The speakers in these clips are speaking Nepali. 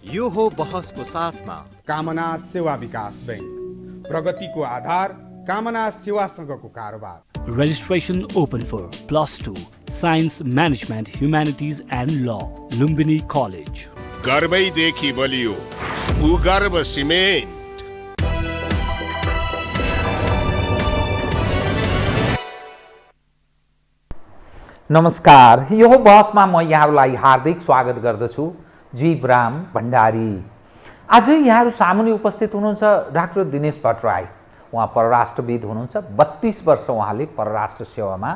यो हो बहसको साथमा कामना सेवा विकास बैंक, प्रगतिको आधार कामना सेवासँगको कारोबार। Registration open for +2 Science Management Humanities and Law, Lumbini College. गर्वैदेखि बलियो भूगर्भ सिमेन्ट। नमस्कार, यो बहसमा म यहाँहरूलाई हार्दिक स्वागत गर्दछु। जीवराम भण्डारी। आज यहाँहरू सामुन्ने उपस्थित हुनुहुन्छ डाक्टर दिनेश भट्टराई। उहाँ परराष्ट्रविद हुनुहुन्छ। 32 वर्ष उहाँले परराष्ट्र सेवामा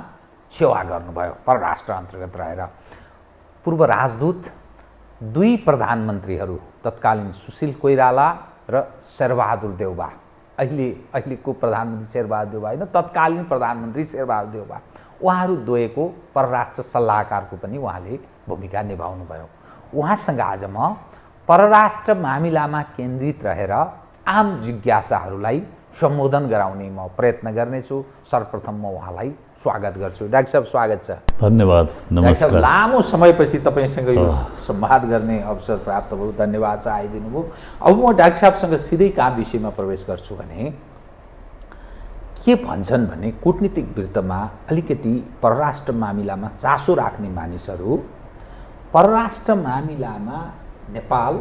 सेवा गर्नुभयो, परराष्ट्र अन्तर्गत रहेर। पूर्व राजदूत, 2 प्रधानमन्त्रीहरू, तत्कालीन सुशील कोइराला र शेरबहादुर देउबा। अहिलेको प्रधानमन्त्री शेरबहादुर देउबा होइन, तत्कालीन प्रधानमन्त्री शेरबहादुर देउबा। उहाँहरू दुवैको परराष्ट्र सल्लाहकारको पनि उहाँले भूमिका निभाउनुभयो। उहाँसँग आज म परराष्ट्र मामिलामा केन्द्रित रहेर आम जिज्ञासाहरूलाई सम्बोधन गराउने म प्रयत्न गर्नेछु। सर्वप्रथम म उहाँलाई स्वागत गर्छु। डाक्टर साहब, स्वागत छ। धन्यवाद, नमस्कार। लामो समयपछि तपाईँसँग यो संवाद गर्ने अवसर प्राप्त भयो। धन्यवाद छ, आइदिनु भयो। अब म डाक्टर साहबसँग सिधै कहाँ विषयमा प्रवेश गर्छु भने के भन्छन् भने कूटनीतिक वृत्तमा अलिकति परराष्ट्र मामिलामा चासो राख्ने मानिसहरू परराष्ट्र मामिलामा नेपाल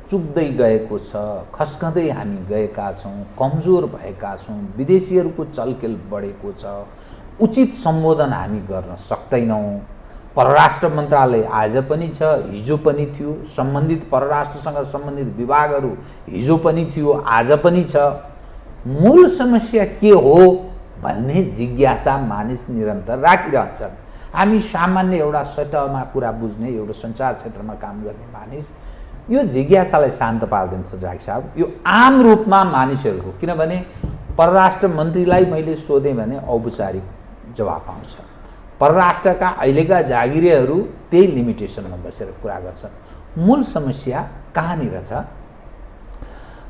चुक्दै गएको छ, खस्कँदै हामी गएका छौँ, कमजोर भएका छौँ, विदेशीहरूको चलखेल बढेको छ, उचित सम्बोधन हामी गर्न सक्दैनौँ। परराष्ट्र मन्त्रालय आज पनि छ, हिजो पनि थियो, सम्बन्धित परराष्ट्रसँग सम्बन्धित विभागहरू हिजो पनि थियो, आज पनि छ। मूल समस्या के हो भन्ने जिज्ञासा मानिस निरन्तर राखिरहन्छन्। हामी सामान्य एउटा सतहमा कुरा बुझ्ने, एउटा सञ्चार क्षेत्रमा काम गर्ने मानिस यो जिज्ञासालाई शान्त पार्दिन्छ। डाक्टर साहब, यो आम रूपमा मानिसहरूको, किनभने परराष्ट्र मन्त्रीलाई मैले सोधेँ भने औपचारिक जवाफ आउँछ। परराष्ट्रका अहिलेका जागिरेहरू त्यही लिमिटेसनमा बसेर कुरा गर्छन्। मूल समस्या कहाँनिर छ?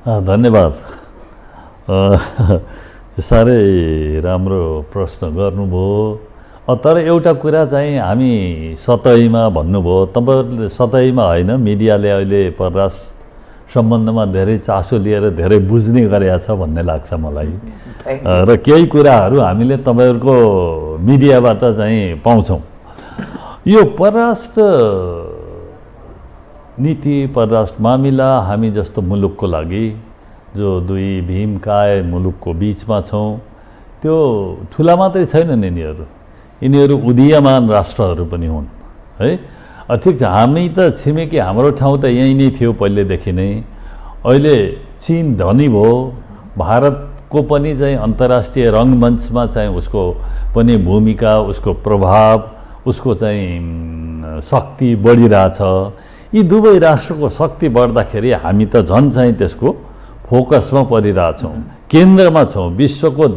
धन्यवाद। साह्रै राम्रो प्रश्न गर्नुभयो। तर एउटा कुरा चाहिँ हामी सतहीमा भन्नुभयो, तपाईँहरूले सतहीमा होइन, मिडियाले अहिले परराष्ट्र सम्बन्धमा धेरै चासो लिएर धेरै बुझ्ने गरेका छ भन्ने लाग्छ मलाई। र केही कुराहरू हामीले तपाईँहरूको मिडियाबाट चाहिँ पाउँछौँ। यो परराष्ट्र नीति, परराष्ट्र मामिला हामी जस्तो मुलुकको लागि, जो 2 भीमकाय मुलुकको बिचमा छौँ, त्यो ठुला मात्रै छैनन् यिनीहरू उदीयमान राष्ट्रहरू पनि हुन् है। ठिक छ, हामी त छिमेकी, हाम्रो ठाउँ त यहीँ नै थियो पहिलेदेखि नै। अहिले चीन धनी भयो, भारतको पनि चाहिँ अन्तर्राष्ट्रिय रङ्गमञ्चमा चाहिँ उसको पनि भूमिका, उसको प्रभाव, उसको चाहिँ शक्ति बढिरहेछ। यी दुवै राष्ट्रको शक्ति बढ्दाखेरि हामी त झन् चाहिँ त्यसको फोकसमा परिरहेछौँ, केन्द्रमा छौँ। विश्वको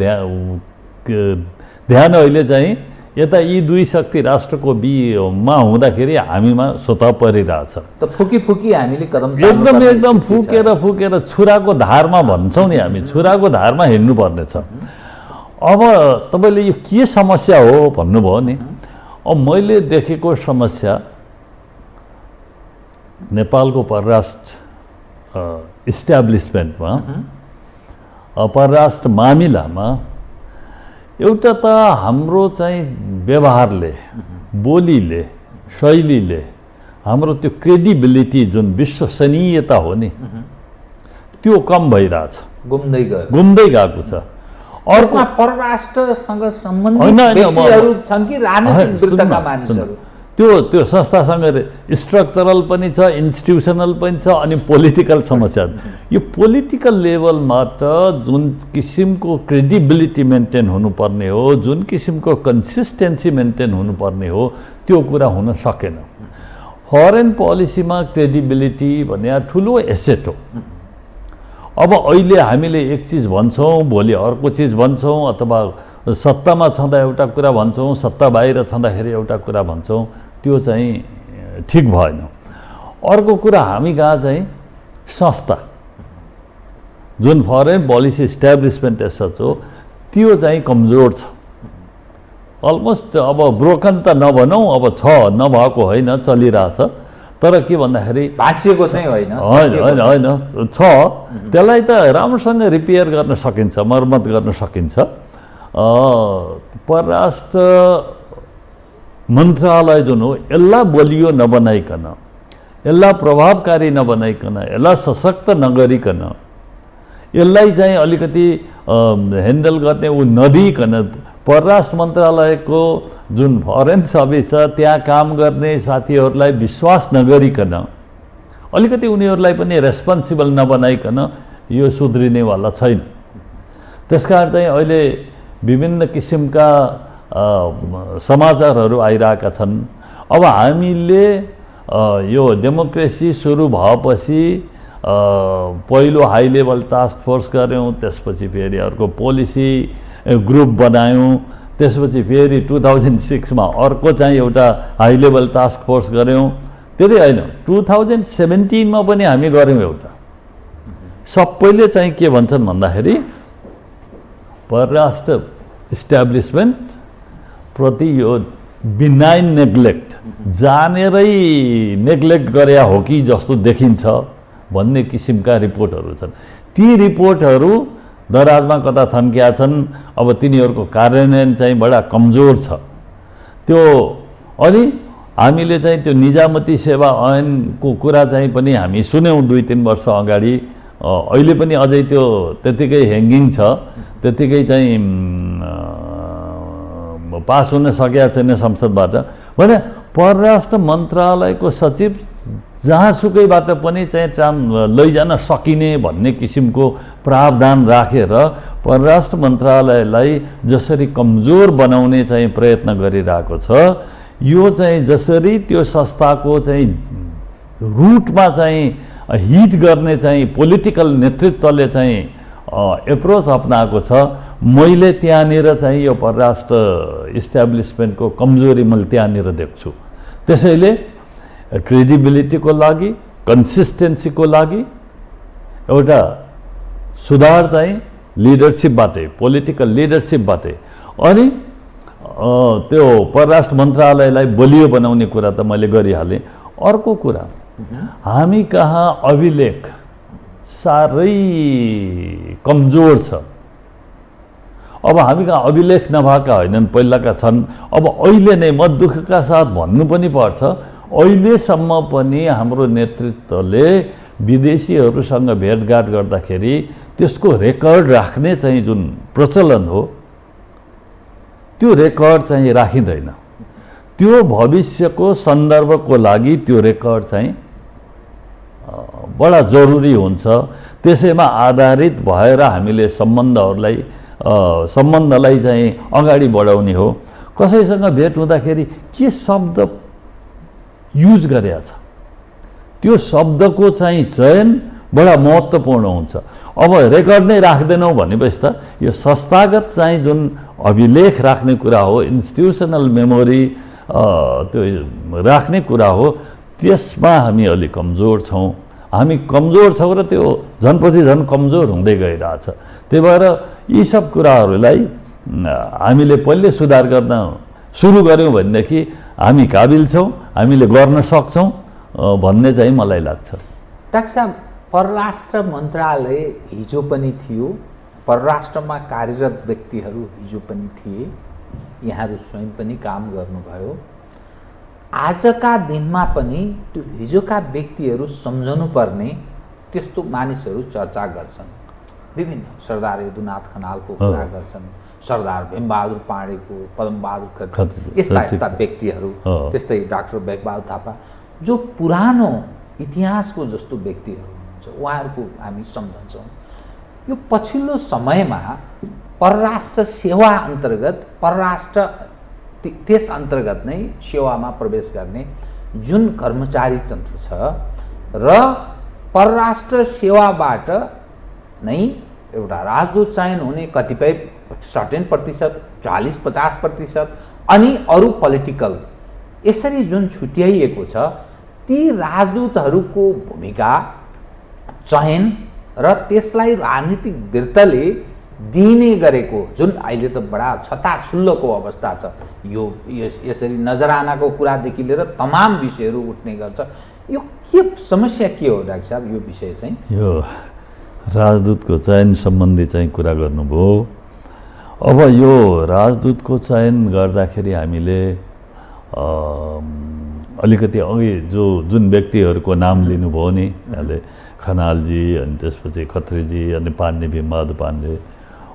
ध्यान अहिले चाहिँ यता यी 2 शक्ति राष्ट्रको बीमा हुँदाखेरि हामीमा स्वतः परिरहेछ। त फुकी हामीले कदम एकदम फुकेर छुराको धारमा भन्छौँ नि हामी, छुराको धारमा हिँड्नुपर्ने छ। अब तपाईँले यो के समस्या हो भन्नुभयो नि। अब मैले देखेको समस्या नेपालको परराष्ट्र इस्ट्याब्लिसमेन्टमा, परराष्ट्र मामिलामा एउटा त हाम्रो चाहिँ व्यवहारले, बोलीले, शैलीले हाम्रो त्यो क्रेडिबिलिटी, जुन विश्वसनीयता हो नि, त्यो कम भइरहेछ, घुम्दै गएको छ। अर्को परराष्ट्रसँग सम्बन्धित व्यक्तिहरू छन् कि राजनीतिक वृत्तका मानिसहरू? त्यो संस्थासँग स्ट्रक्चरल पनि छ, इन्स्टिट्युसनल पनि छ, अनि पोलिटिकल समस्या। यो पोलिटिकल लेभलबाट जुन किसिमको क्रेडिबिलिटी मेन्टेन हुनुपर्ने हो, जुन किसिमको कन्सिस्टेन्सी मेन्टेन हुनुपर्ने हो, त्यो कुरा हुन सकेन। फरेन पोलिसीमा क्रेडिबिलिटी भन्ने ठुलो एसेट हो। अब अहिले हामीले एक चिज भन्छौँ, भोलि अर्को चिज भन्छौँ, अथवा सत्तामा छँदा एउटा कुरा भन्छौँ, सत्ता बाहिर छँदाखेरि एउटा कुरा भन्छौँ, त्यो चाहिँ ठिक भएन। अर्को कुरा, हामी कहाँ चाहिँ संस्था, जुन फरेन पोलिसी इस्ट्याब्लिसमेन्ट एसएच हो, त्यो चाहिँ कमजोर छ। अलमोस्ट अब ब्रोकन त नभनौँ, अब छ, नभएको होइन, चलिरहेछ। तर के भन्दाखेरि भाँचिएको चाहिँ होइन होइन होइन छ, त्यसलाई त राम्रोसँग रिपेयर गर्न सकिन्छ, मर्मत गर्न सकिन्छ। परराष्ट्र मन्त्रालय जुन हो यसलाई बलियो नबनाइकन, यसलाई प्रभावकारी नबनाइकन, यसलाई सशक्त नगरिकन, यसलाई चाहिँ अलिकति ह्यान्डल गर्ने ऊ नदिइकन परराष्ट्र मन्त्रालयको जुन फरेन सर्भिस छ त्यहाँ काम गर्ने साथीहरूलाई विश्वास नगरिकन, अलिकति उनीहरूलाई पनि रेस्पोन्सिबल नबनाइकन यो सुध्रिनेवाला छैन। त्यसकारण चाहिँ अहिले विभिन्न किसिमका समाचारहरू आइरहेका छन्। अब हामीले यो डेमोक्रेसी सुरु भएपछि पहिलो हाई लेभल टास्क फोर्स गऱ्यौँ, त्यसपछि फेरि अर्को पोलिसी ग्रुप बनायौँ, त्यसपछि फेरि 2006 मा अर्को चाहिँ एउटा हाई लेभल टास्क फोर्स गऱ्यौँ। त्यति होइन, 2017 मा पनि हामी गऱ्यौँ एउटा। सबैले चाहिँ के भन्छन् भन्दाखेरि परराष्ट्र इस्ट्याब्लिसमेन्ट प्रति यो बिनाइन नेग्लेक्ट, जानेरै नेग्लेक्ट गरे हो कि जस्तो देखिन्छ भन्ने किसिमका रिपोर्टहरू छन्। ती रिपोर्टहरू दराजमा कता थन्किया छन्। अब तिनीहरूको कार्यान्वयन चाहिँ बडा कमजोर छ। त्यो अनि हामीले चाहिँ त्यो निजामती सेवा ऐनको कुरा चाहिँ पनि हामी सुन्यौँ 2-3 वर्ष अगाडि। अहिले पनि अझै त्यो त्यतिकै ह्याङ्गिङ छ, त्यतिकै चाहिँ पास हुन सकेका छैन संसदबाट। भने परराष्ट्र मन्त्रालयको सचिव जहाँसुकैबाट पनि चाहिँ लैजान सकिने भन्ने किसिमको प्रावधान राखेर परराष्ट्र मन्त्रालयलाई जसरी कमजोर बनाउने चाहिँ प्रयत्न गरिरहेको छ, यो चाहिँ जसरी त्यो संस्थाको चाहिँ रुटमा चाहिँ हिट गर्ने चाहिँ पोलिटिकल नेतृत्वले चाहिँ एप्रोच अपनाएको छ, मैले त्यहाँनिर चाहिँ यो परराष्ट्र इस्ट्याब्लिसमेन्टको कमजोरी मैले त्यहाँनिर देख्छु। त्यसैले क्रेडिबिलिटीको लागि, कन्सिस्टेन्सीको लागि एउटा सुधार चाहिँ लिडरसिपबाटै, पोलिटिकल लिडरसिपबाटै, अनि त्यो परराष्ट्र मन्त्रालयलाई बलियो बनाउने कुरा त मैले गरिहालेँ। अर्को कुरा, हामी कहाँ अभिलेख साह्रै कमजोर छ। अब हामी कहाँ अभिलेख नभएका होइनन्, पहिलाका छन्। अब अहिले नै म दुःखका साथ भन्नु पनि पर्छ, अहिलेसम्म पनि हाम्रो नेतृत्वले विदेशीहरूसँग भेटघाट गर्दाखेरि त्यसको रेकर्ड राख्ने चाहिँ जुन प्रचलन हो त्यो रेकर्ड चाहिँ राखिँदैन। त्यो भविष्यको सन्दर्भको लागि त्यो रेकर्ड चाहिँ बडा जरुरी हुन्छ। त्यसैमा आधारित भएर हामीले सम्बन्धलाई चाहिँ अगाडि बढाउने हो। कसैसँग भेट हुँदाखेरि के शब्द युज गरेका छ, त्यो शब्दको चाहिँ चयन बडा महत्त्वपूर्ण हुन्छ। अब रेकर्ड नै राख्दैनौँ भनेपछि त यो संस्थागत चाहिँ जुन अभिलेख राख्ने कुरा हो, इन्स्टिट्युसनल मेमोरी त्यो राख्ने कुरा हो, त्यसमा हामी अलिक कमजोर छौँ। हामी कमजोर छौँ र त्यो झनपछि झन कमजोर हुँदै गइरहेछ। त्यही भएर यी सब कुराहरूलाई हामीले पहिले सुधार गर्न सुरु गऱ्यौँ भनेदेखि हामी काबिल छौँ, हामीले गर्न सक्छौँ भन्ने चाहिँ मलाई लाग्छ। डाक्टर साहब, परराष्ट्र मन्त्रालय हिजो पनि थियो, परराष्ट्रमा कार्यरत व्यक्तिहरू हिजो पनि थिए, यहाँहरू स्वयं पनि काम गर्नुभयो। आजका दिनमा पनि त्यो हिजोका व्यक्तिहरू सम्झनु पर्ने त्यस्तो मानिसहरू चर्चा गर्छन्। विभिन्न सरदार यदुनाथ खनालको कुरा गर्छन्, सरदार भीमबहादुर पाण्डेको, पदमबहादुर खत्री, यस्ता व्यक्तिहरू, त्यस्तै डाक्टर बेगबहादुर थापा, जो पुरानो इतिहासको जस्तो व्यक्तिहरू हुनुहुन्छ, उहाँहरूको हामी सम्झन्छौँ। यो पछिल्लो समयमा परराष्ट्र सेवा अन्तर्गत, परराष्ट्र त्यस अन्तर्गत नै सेवामा प्रवेश गर्ने जुन कर्मचारी तन्त्र छ र परराष्ट्र सेवाबाट नै एउटा राजदूत चयन हुने कतिपय सर्टेन प्रतिशत, 40-50%, अनि अरू पोलिटिकल, यसरी जुन छुट्याइएको छ, ती राजदूतहरूको भूमिका, चयन र त्यसलाई राजनीतिक वृत्तले दिने गरेको जुन अहिले त बडा छताछुल्लोको अवस्था छ, यो यसरी नजरानाको कुरादेखि लिएर तमाम विषयहरू उठ्ने गर्छ। यो के समस्या के हो डाक्टर साहब यो विषय चाहिँ? यो राजदूतको चयन सम्बन्धी चाहिँ कुरा गर्नुभयो। अब यो राजदूतको चयन गर्दाखेरि हामीले अलिकति अघि जुन व्यक्तिहरूको नाम लिनुभयो नि, यहाँले खनालजी अनि त्यसपछि खत्रीजी अनि पाण्डे भीमबहादुर पाण्डे,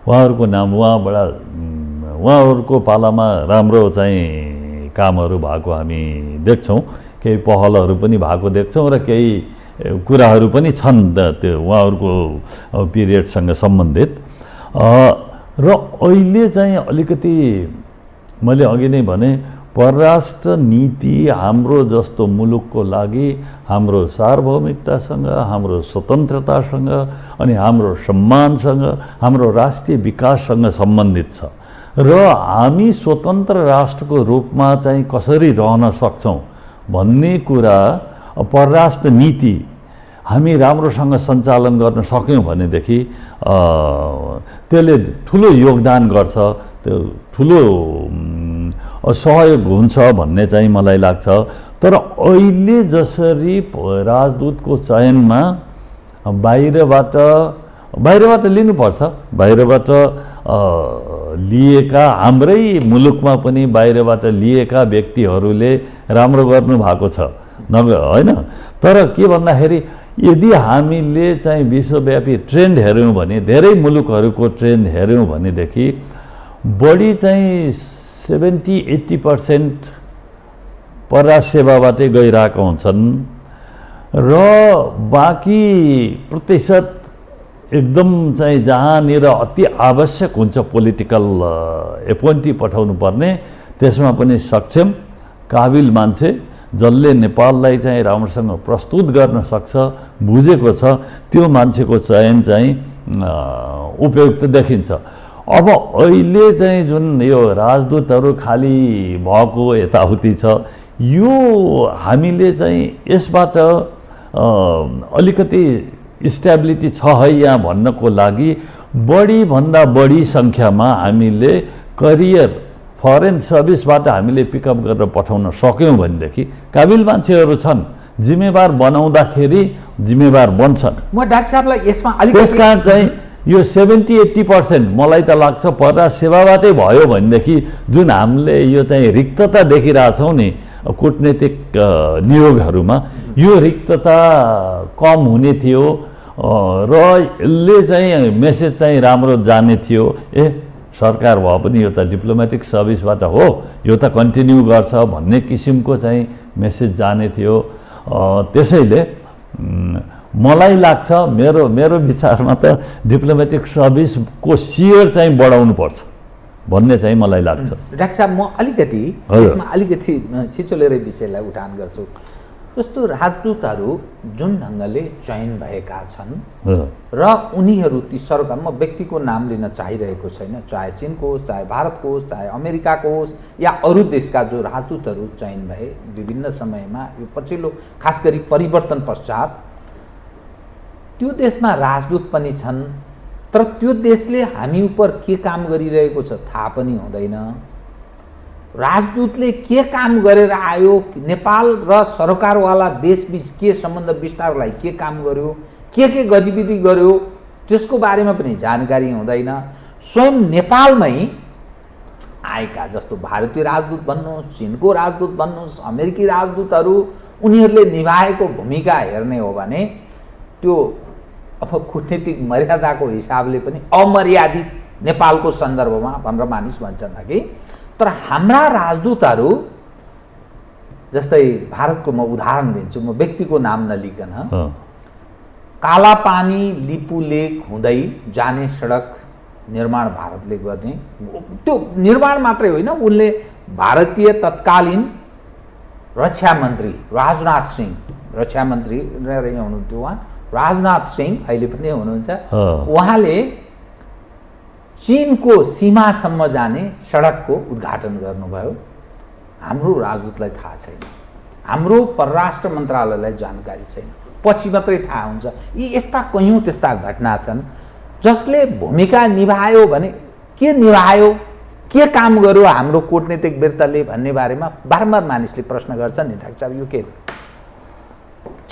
उहाँहरूको नाम उहाँहरूको पालामा राम्रो चाहिँ कामहरू भएको हामी देख्छौँ, केही पहलहरू पनि भएको देख्छौँ र केही कुराहरू पनि छन् त्यो उहाँहरूको पिरियडसँग सम्बन्धित। र अहिले चाहिँ अलिकति मैले अघि नै भने परराष्ट्र नीति हाम्रो जस्तो मुलुकको लागि हाम्रो सार्वभौमिकतासँग, हाम्रो स्वतन्त्रतासँग अनि हाम्रो सम्मानसँग, हाम्रो राष्ट्रिय विकाससँग सम्बन्धित छ र हामी स्वतन्त्र राष्ट्रको रूपमा चाहिँ कसरी रहन सक्छौँ भन्ने कुरा परराष्ट्र नीति हामी राम्रोसँग सञ्चालन गर्न सक्यौँ भनेदेखि त्यसले ठुलो योगदान गर्छ, त्यो ठुलो सहयोग हुन्छ भन्ने चाहिँ मलाई लाग्छ। तर अहिले जसरी राजदूतको चयनमा बाहिरबाट लिनुपर्छ, बाहिरबाट लिएका हाम्रै मुलुकमा पनि बाहिरबाट लिएका व्यक्तिहरूले राम्रो गर्नुभएको छ होइन। तर के भन्दाखेरि यदि हामीले चाहिँ विश्वव्यापी ट्रेन्ड हेऱ्यौँ भने, धेरै मुलुकहरूको ट्रेन्ड हेऱ्यौँ भनेदेखि बढी चाहिँ 70-80% परराष्ट्र सेवाबाटै गइरहेका हुन्छन् र बाँकी प्रतिशत एकदम चाहिँ जहाँनिर अति आवश्यक हुन्छ पोलिटिकल एपोइन्टी पठाउनु पर्ने, त्यसमा पनि सक्षम काबिल मान्छे जसले नेपाललाई चाहिँ राम्रोसँग प्रस्तुत गर्न सक्छ, बुझेको छ, त्यो मान्छेको चयन चाहिँ उपयुक्त देखिन्छ। अब अहिले चाहिँ जुन यो राजदूतहरू खाली भएको यताउति छ, यो हामीले चाहिँ यसबाट अलिकति स्टेबिलिटी छ है यहाँ भन्नको लागि बढीभन्दा बढी सङ्ख्यामा हामीले करियर फरेन सर्भिसबाट हामीले पिकअप गरेर पठाउन सक्यौँ भनेदेखि काबिल मान्छेहरू छन्, जिम्मेवार बनाउँदाखेरि जिम्मेवार बन्छन्। म डाक्टर साहबलाई यसमा त्यस कारण चाहिँ यो 70-80% मलाई त लाग्छ परराष्ट्र सेवाबाटै भयो भनेदेखि जुन हामीले यो चाहिँ रिक्तता देखिरहेछौँ नि कूटनीतिक नियोगहरूमा, यो रिक्तता कम हुने थियो र यसले चाहिँ मेसेज चाहिँ राम्रो जाने थियो। सरकार भए पनि यो त डिप्लोमेटिक सर्भिसबाट हो, यो त कन्टिन्यू गर्छ भन्ने किसिमको चाहिँ मेसेज जाने थियो। त्यसैले मलाई लाग्छ मेरो विचारमा त डिप्लोमेटिक सर्भिसको सियर चाहिँ बढाउनु पर्छ भन्ने चाहिँ मलाई लाग्छ। डाक्टर साहब, म यसमा अलिकति छिचोलेर विषयलाई उठान गर्छु। जस्तो राजदूतहरू जुन ढङ्गले चयन भएका छन् र उनीहरू ती सरकार, म व्यक्तिको नाम लिन चाहिरहेको छैन, चाहे चिनको होस्, चाहे भारतको होस्, चाहे अमेरिकाको होस् या अरू देशका जो राजदूतहरू चयन भए विभिन्न समयमा, यो पछिल्लो खास गरी परिवर्तन पश्चात त्यो देशमा राजदूत पनि छन्, तर त्यो देशले हामी उप के काम गरिरहेको छ थाहा पनि हुँदैन। राजदूतले के काम गरेर आयो, नेपाल र सरकारवाला देशबीच के सम्बन्ध विस्तारलाई के काम गर्यो, के गतिविधि गर्यो, त्यसको बारेमा पनि जानकारी हुँदैन। स्वयं नेपालमै आएका जस्तो भारतीय राजदूत भन्नुहोस्, चिनको राजदूत भन्नुहोस्, अमेरिकी राजदूतहरू, उनीहरूले निभाएको भूमिका हेर्ने हो भने त्यो अब कूटनीतिक मर्यादाको हिसाबले पनि अमर्यादित नेपालको सन्दर्भमा भनेर मानिस भन्छन् कि। तर हाम्रा राजदूतहरू जस्तै भारतको म उदाहरण दिन्छु, म व्यक्तिको नाम नलिकन, कालापानी लिपु लेक हुँदै जाने सडक निर्माण भारतले गर्ने, त्यो निर्माण मात्रै होइन, उनले भारतीय तत्कालीन रक्षा मन्त्री राजनाथ सिंह, रक्षा मन्त्री हुनुहुन्थ्यो उहाँ, राजनाथ सिंह अहिले पनि हुनुहुन्छ, उहाँले चीनको सीमासम्म जाने सडकको उद्घाटन गर्नुभयो। हाम्रो राजदूतलाई थाहा छैन, हाम्रो परराष्ट्र मन्त्रालयलाई जानकारी छैन, पछि मात्रै थाहा हुन्छ। यी यस्ता कयौँ त्यस्ता घटना छन् जसले भूमिका निभायो भने के निभायो, के काम गर्यो हाम्रो कूटनीतिक वृत्तले भन्ने बारेमा बारम्बार मानिसले प्रश्न गर्छन् नि डाक्टर साहब, यो के?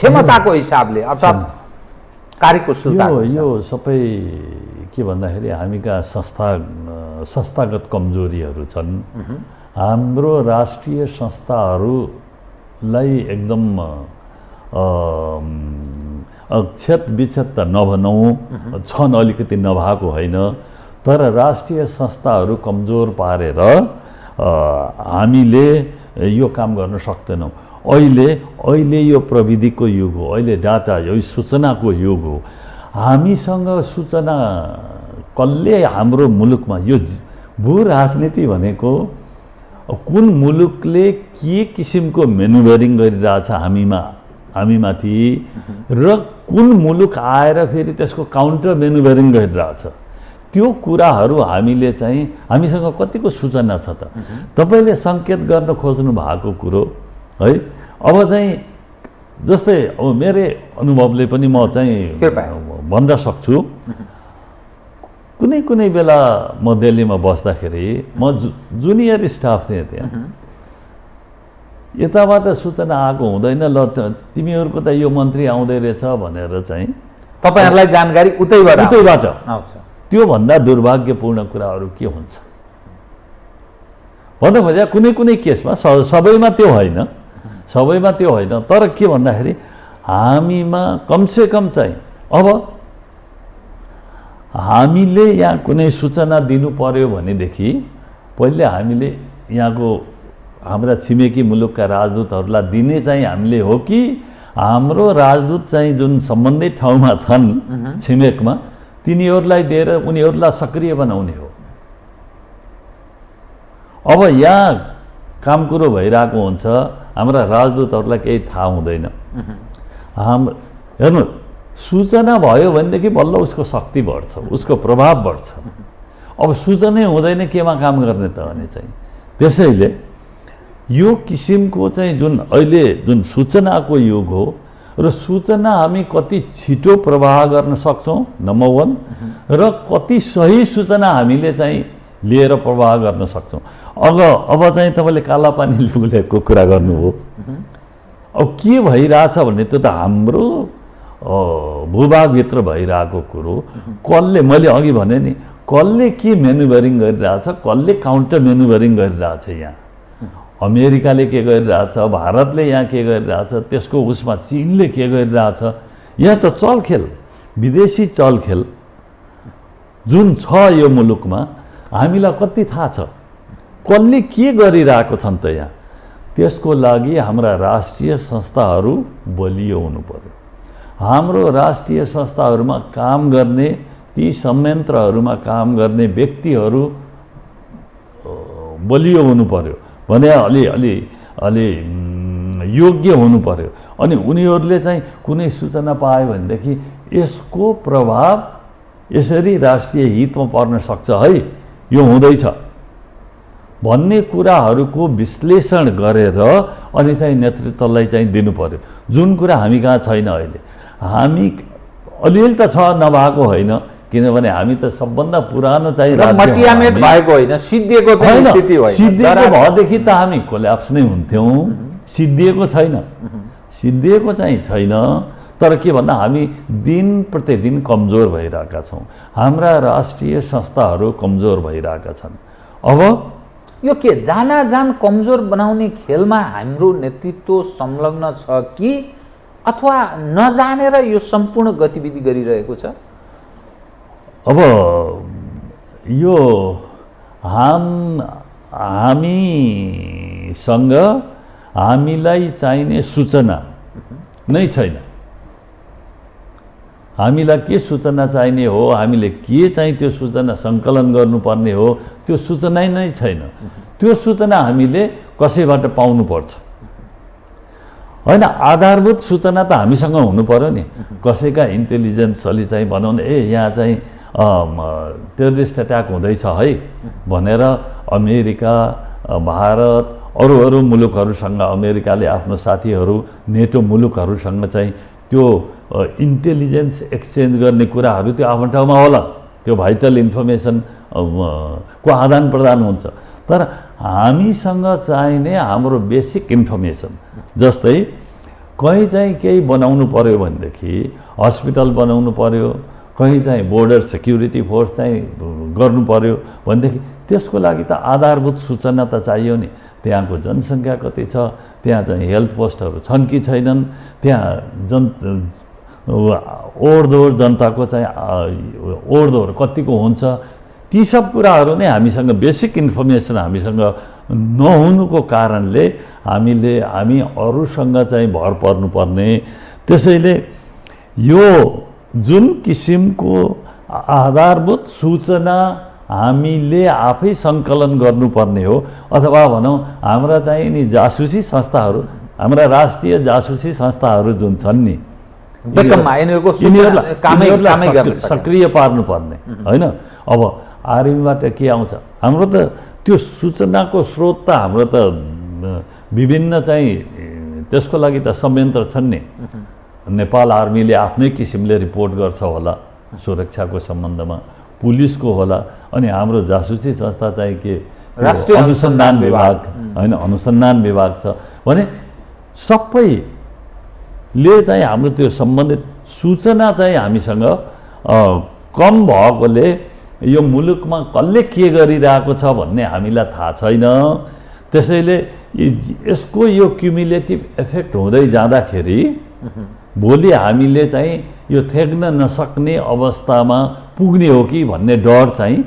क्षमताको हिसाबले अर्थात् कार्यकुशलता यो सबै के भन्दाखेरि हामीका संस्थागत कमजोरीहरू छन्। हाम्रो राष्ट्रिय संस्थाहरूलाई एकदम क्षत विक्षत त नभनौँ, छन् अलिकति नभएको होइन, तर राष्ट्रिय संस्थाहरू कमजोर पारेर हामीले यो काम गर्न सक्दैनौँ। अहिले यो प्रविधिको युग हो, अहिले डाटा यो सूचनाको युग हो। हामीसँग सूचना कसले हाम्रो मुलुकमा यो भू राजनीति भनेको कुन मुलुकले के किसिमको मेनुभरिङ गरिरहेछ हामीमाथि र कुन मुलुक आएर फेरि त्यसको काउन्टर मेनुभरिङ गरिरहेछ, त्यो कुराहरू हामीले चाहिँ हामीसँग कतिको सूचना छ त? तपाईँले सङ्केत गर्न खोज्नु भएको कुरो है। अब चाहिँ जस्तै अब मेरो अनुभवले पनि म चाहिँ भन्न सक्छु, कुनै बेला म दिल्लीमा बस्दाखेरि म जुनियर स्टाफ थिएँ त्यहाँ, यताबाट सूचना आएको हुँदैन, ल तिमीहरूको त यो मन्त्री आउँदै रहेछ भनेर चाहिँ तपाईँहरूलाई जानकारी उतैबाट आउँछ। त्योभन्दा दुर्भाग्यपूर्ण कुराहरू के हुन्छ भन्दा खोजा कुनै केसमा सबैमा त्यो होइन, तर के भन्दाखेरि हामीमा कमसेकम चाहिँ अब हामीले यहाँ कुनै सूचना दिनु पर्यो भनेदेखि पहिले हामीले यहाँको हाम्रा छिमेकी मुलुकका राजदूतहरूलाई दिने चाहिँ हामीले हो कि हाम्रो राजदूत चाहिँ जुन सम्बन्धित ठाउँमा छन् छिमेकमा तिनीहरूलाई दिएर उनीहरूलाई सक्रिय बनाउने हो। अब यहाँ काम कुरो भइरहेको हुन्छ, हाम्रा राजदूतहरूलाई केही थाहा हुँदैन। हेर्नु, सूचना भयो भनेदेखि बल्ल उसको शक्ति बढ्छ, उसको प्रभाव बढ्छ। अब सूचनै हुँदैन केमा काम गर्ने त भने चाहिँ त्यसैले यो किसिमको चाहिँ अहिले जुन सूचनाको युग हो र सूचना हामी कति छिटो प्रवाह गर्न सक्छौँ नम्बर 1, र कति सही सूचना हामीले चाहिँ लिएर प्रवाह गर्न सक्छौँ। अब चाहिँ तपाईँले कालापानी लुलेको कुरा गर्नु हो। अब के भइरहेछ भने त्यो त हाम्रो भूभागभित्र भइरहेको कुरो, कसले, मैले अघि भने नि, कसले के मेनुभरिङ गरिरहेछ, कसले काउन्टर मेनुभरिङ गरिरहेछ, यहाँ अमेरिकाले के गरिरहेछ, भारतले यहाँ के गरिरहेछ, त्यसको उसमा चीनले के गरिरहेछ, यहाँ त चलखेल, विदेशी चलखेल जुन छ यो मुलुकमा हामीलाई कति थाहा छ, कसले के गरिरहेको छन् त यहाँ। त्यसको लागि हाम्रा राष्ट्रिय संस्थाहरू बलियो हुनु पर्यो। हाम्रो राष्ट्रिय संस्थाहरूमा काम गर्ने, ती संयन्त्रहरूमा काम गर्ने व्यक्तिहरू बलियो हुनु पर्यो भने अलि योग्य हुनु पर्यो। अनि उनीहरूले चाहिँ कुनै सूचना पायो भनेदेखि यसको प्रभाव यसरी राष्ट्रिय हितमा पर्न सक्छ है, यो हुँदैछ भन्ने कुराहरूको विश्लेषण गरेर अनि चाहिँ नेतृत्वलाई चाहिँ दिनु पर्यो, जुन कुरा हामी कहाँ छैन। अहिले हामी अलिअलि त छ, नभएको होइन, किनभने हामी त सबभन्दा पुरानो चाहिँ मटियामेट भएको होइन, सिद्धिएको चाहिँ स्थिति होइन। सिद्धिएको भएदेखि त हामी कोल्याप्स नै हुन्थ्यौँ, सिद्धिएको चाहिँ छैन। तर के भन्दा हामी दिन प्रतिदिन कमजोर भइरहेका छौँ, हाम्रा राष्ट्रिय संस्थाहरू कमजोर भइरहेका छन्। अब यो के जान कमजोर बनाउने खेलमा हाम्रो नेतृत्व संलग्न छ कि अथवा नजानेर यो सम्पूर्ण गतिविधि गरिरहेको छ? अब यो हामीसँग हामीलाई चाहिने सूचना नै छैन। हामीलाई के सूचना चाहिने हो, हामीले के चाहिँ त्यो सूचना सङ्कलन गर्नुपर्ने हो, त्यो सूचना नै छैन। त्यो सूचना हामीले कसैबाट पाउनुपर्छ होइन। आधारभूत सूचना त हामीसँग हुनु पर्यो नि। कसैका इन्टेलिजेन्सले चाहिँ बनाउने यहाँ चाहिँ टेररिस्ट एट्याक हुँदैछ है भनेर अमेरिका, भारत, अरू मुलुकहरूसँग अमेरिकाले आफ्नो साथीहरू, नेटो मुलुकहरूसँग चाहिँ त्यो इन्टेलिजेन्स एक्सचेन्ज गर्ने कुराहरू त्यो आफ्नो ठाउँमा होला, त्यो भाइटल इन्फर्मेसन को आदान प्रदान हुन्छ। तर हामीसँग चाहिने हाम्रो बेसिक इन्फर्मेसन, जस्तै कहीँ चाहिँ केही बनाउनु पर्यो भनेदेखि हस्पिटल बनाउनु पर्यो, कहीँ चाहिँ बोर्डर सेक्युरिटी फोर्स चाहिँ गर्नु पर्यो भनेदेखि त्यसको लागि त आधारभूत सूचना त चाहियो नि। त्यहाँको जनसङ्ख्या कति छ, त्यहाँ चाहिँ हेल्थ पोस्टहरू छन् कि छैनन्, त्यहाँ ओहोरदोहोर जनताको चाहिँ ओहोरदोहोर कतिको हुन्छ, ती सब कुराहरू नै हामीसँग बेसिक इन्फर्मेसन हामीसँग नहुनुको कारणले हामी अरूसँग चाहिँ भर पर्नुपर्ने। त्यसैले यो जुन किसिमको आधारभूत सूचना हामीले आफै सङ्कलन गर्नुपर्ने हो, अथवा भनौँ हाम्रा चाहिँ नि जासुसी संस्थाहरू, हाम्रा राष्ट्रिय जासुसी संस्थाहरू जुन छन् नि, यिनीहरूलाई सक्रिय पार्नुपर्ने होइन। अब आर्मीबाट के आउँछ, हाम्रो त त्यो सूचनाको स्रोत त हाम्रो त विभिन्न चाहिँ त्यसको लागि त संयन्त्र छन् नि। नेपाल आर्मीले आफ्नै किसिमले रिपोर्ट गर्छ होला सुरक्षाको सम्बन्धमा, पुलिसको होला, अनि हाम्रो जासुसी संस्था चाहिँ के राष्ट्रिय अनुसन्धान विभाग होइन, अनुसन्धान विभाग छ भने सबैले चाहिँ हाम्रो त्यो सम्बन्धित सूचना चाहिँ हामीसँग कम भएकोले यो मुलुकमा कसले के गरिरहेको छ भन्ने हामीलाई थाहा छैन। त्यसैले यसको यो क्युमुलेटिभ इफेक्ट हुँदै जाँदाखेरि भोलि हामीले चाहिँ यो थ्याक्न नसक्ने अवस्थामा पुग्ने हो कि भन्ने डर चाहिँ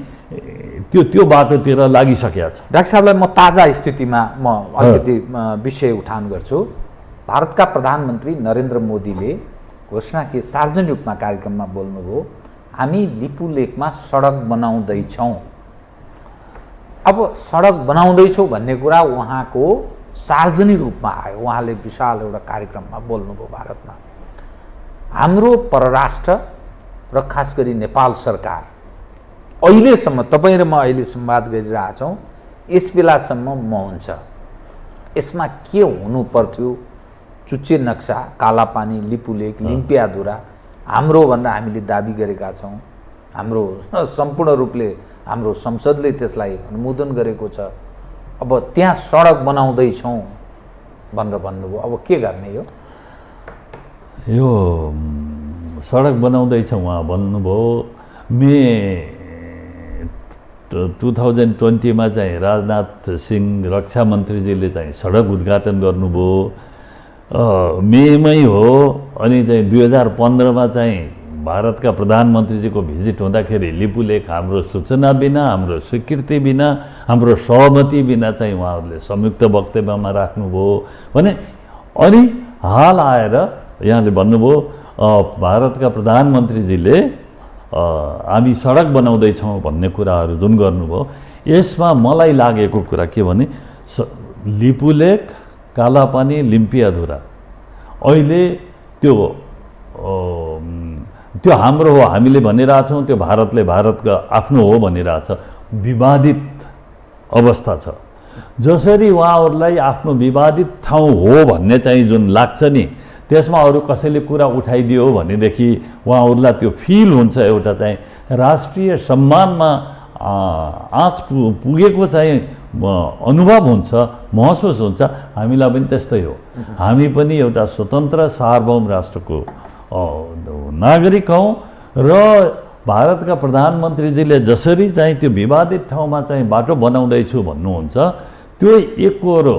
त्यो बाटोतिर लागिसकेको छ। डाक्टर साहबलाई म ताजा स्थितिमा म अलिकति विषय उठान गर्छु। भारतका प्रधानमन्त्री नरेन्द्र मोदीले घोषणा के सार्वजनिक रूपमा कार्यक्रममा बोल्नुभयो, हामी लिपुलेकमा सडक बनाउँदैछौँ। अब सडक बनाउँदैछौँ भन्ने कुरा उहाँको सार्वजनिक रूपमा आयो, उहाँले विशाल एउटा कार्यक्रममा बोल्नुभयो भारतमा। हाम्रो परराष्ट्र र खास गरी नेपाल सरकार अहिलेसम्म, तपाईँ र म अहिले संवाद गरिरहेछौँ, यस बेलासम्म मौन छ। यसमा के हुनु पर्थ्यो, चुच्चे नक्सा, कालापानी, लिपुलेक, लिम्पियाधुरा हाम्रो भनेर हामीले दाबी गरेका छौँ। हाम्रो सम्पूर्ण रूपले हाम्रो संसदले त्यसलाई अनुमोदन गरेको छ। अब त्यहाँ सडक बनाउँदैछौँ भनेर भन्नुभयो, अब के गर्ने हो? यो सडक बनाउँदैछौँ उहाँ भन्नुभयो। मे 2020 चाहिँ राजनाथ सिंह रक्षा मन्त्रीजीले चाहिँ सडक उद्घाटन गर्नुभयो, मेमै हो। अनि चाहिँ 2015 चाहिँ भारतका प्रधानमन्त्रीजीको भिजिट हुँदाखेरि लिपुलेक हाम्रो सूचना बिना, हाम्रो स्वीकृति बिना, हाम्रो सहमति बिना चाहिँ उहाँहरूले संयुक्त वक्तव्यमा राख्नुभयो भने, अनि हाल आएर यहाँले भन्नुभयो भारतका प्रधानमन्त्रीजीले हामी सडक बनाउँदैछौँ भन्ने कुराहरू जुन गर्नुभयो, यसमा मलाई लागेको कुरा के भने लिपुलेक, कालापानी, लिम्पियाधुरा अहिले त्यो हाम्रो हो हामीले भनिरहेछौँ, त्यो भारतको आफ्नो हो भनिरहेछ। विवादित अवस्था छ। जसरी उहाँहरूलाई आफ्नो विवादित ठाउँ हो भन्ने चाहिँ जुन लाग्छ नि, त्यसमा अरू कसैले कुरा उठाइदियो भनेदेखि उहाँहरूलाई त्यो फिल हुन्छ, एउटा चाहिँ राष्ट्रिय सम्मानमा आँच पुगेको चाहिँ अनुभव हुन्छ, महसुस हुन्छ। हामीलाई पनि त्यस्तै हो। हामी पनि एउटा स्वतन्त्र सार्वभौम राष्ट्रको नागरिक हौँ र भारतका प्रधानमन्त्रीजीले जसरी चाहिँ त्यो विवादित ठाउँमा चाहिँ बाटो बनाउँदैछु भन्नुहुन्छ, त्यो एकहोरो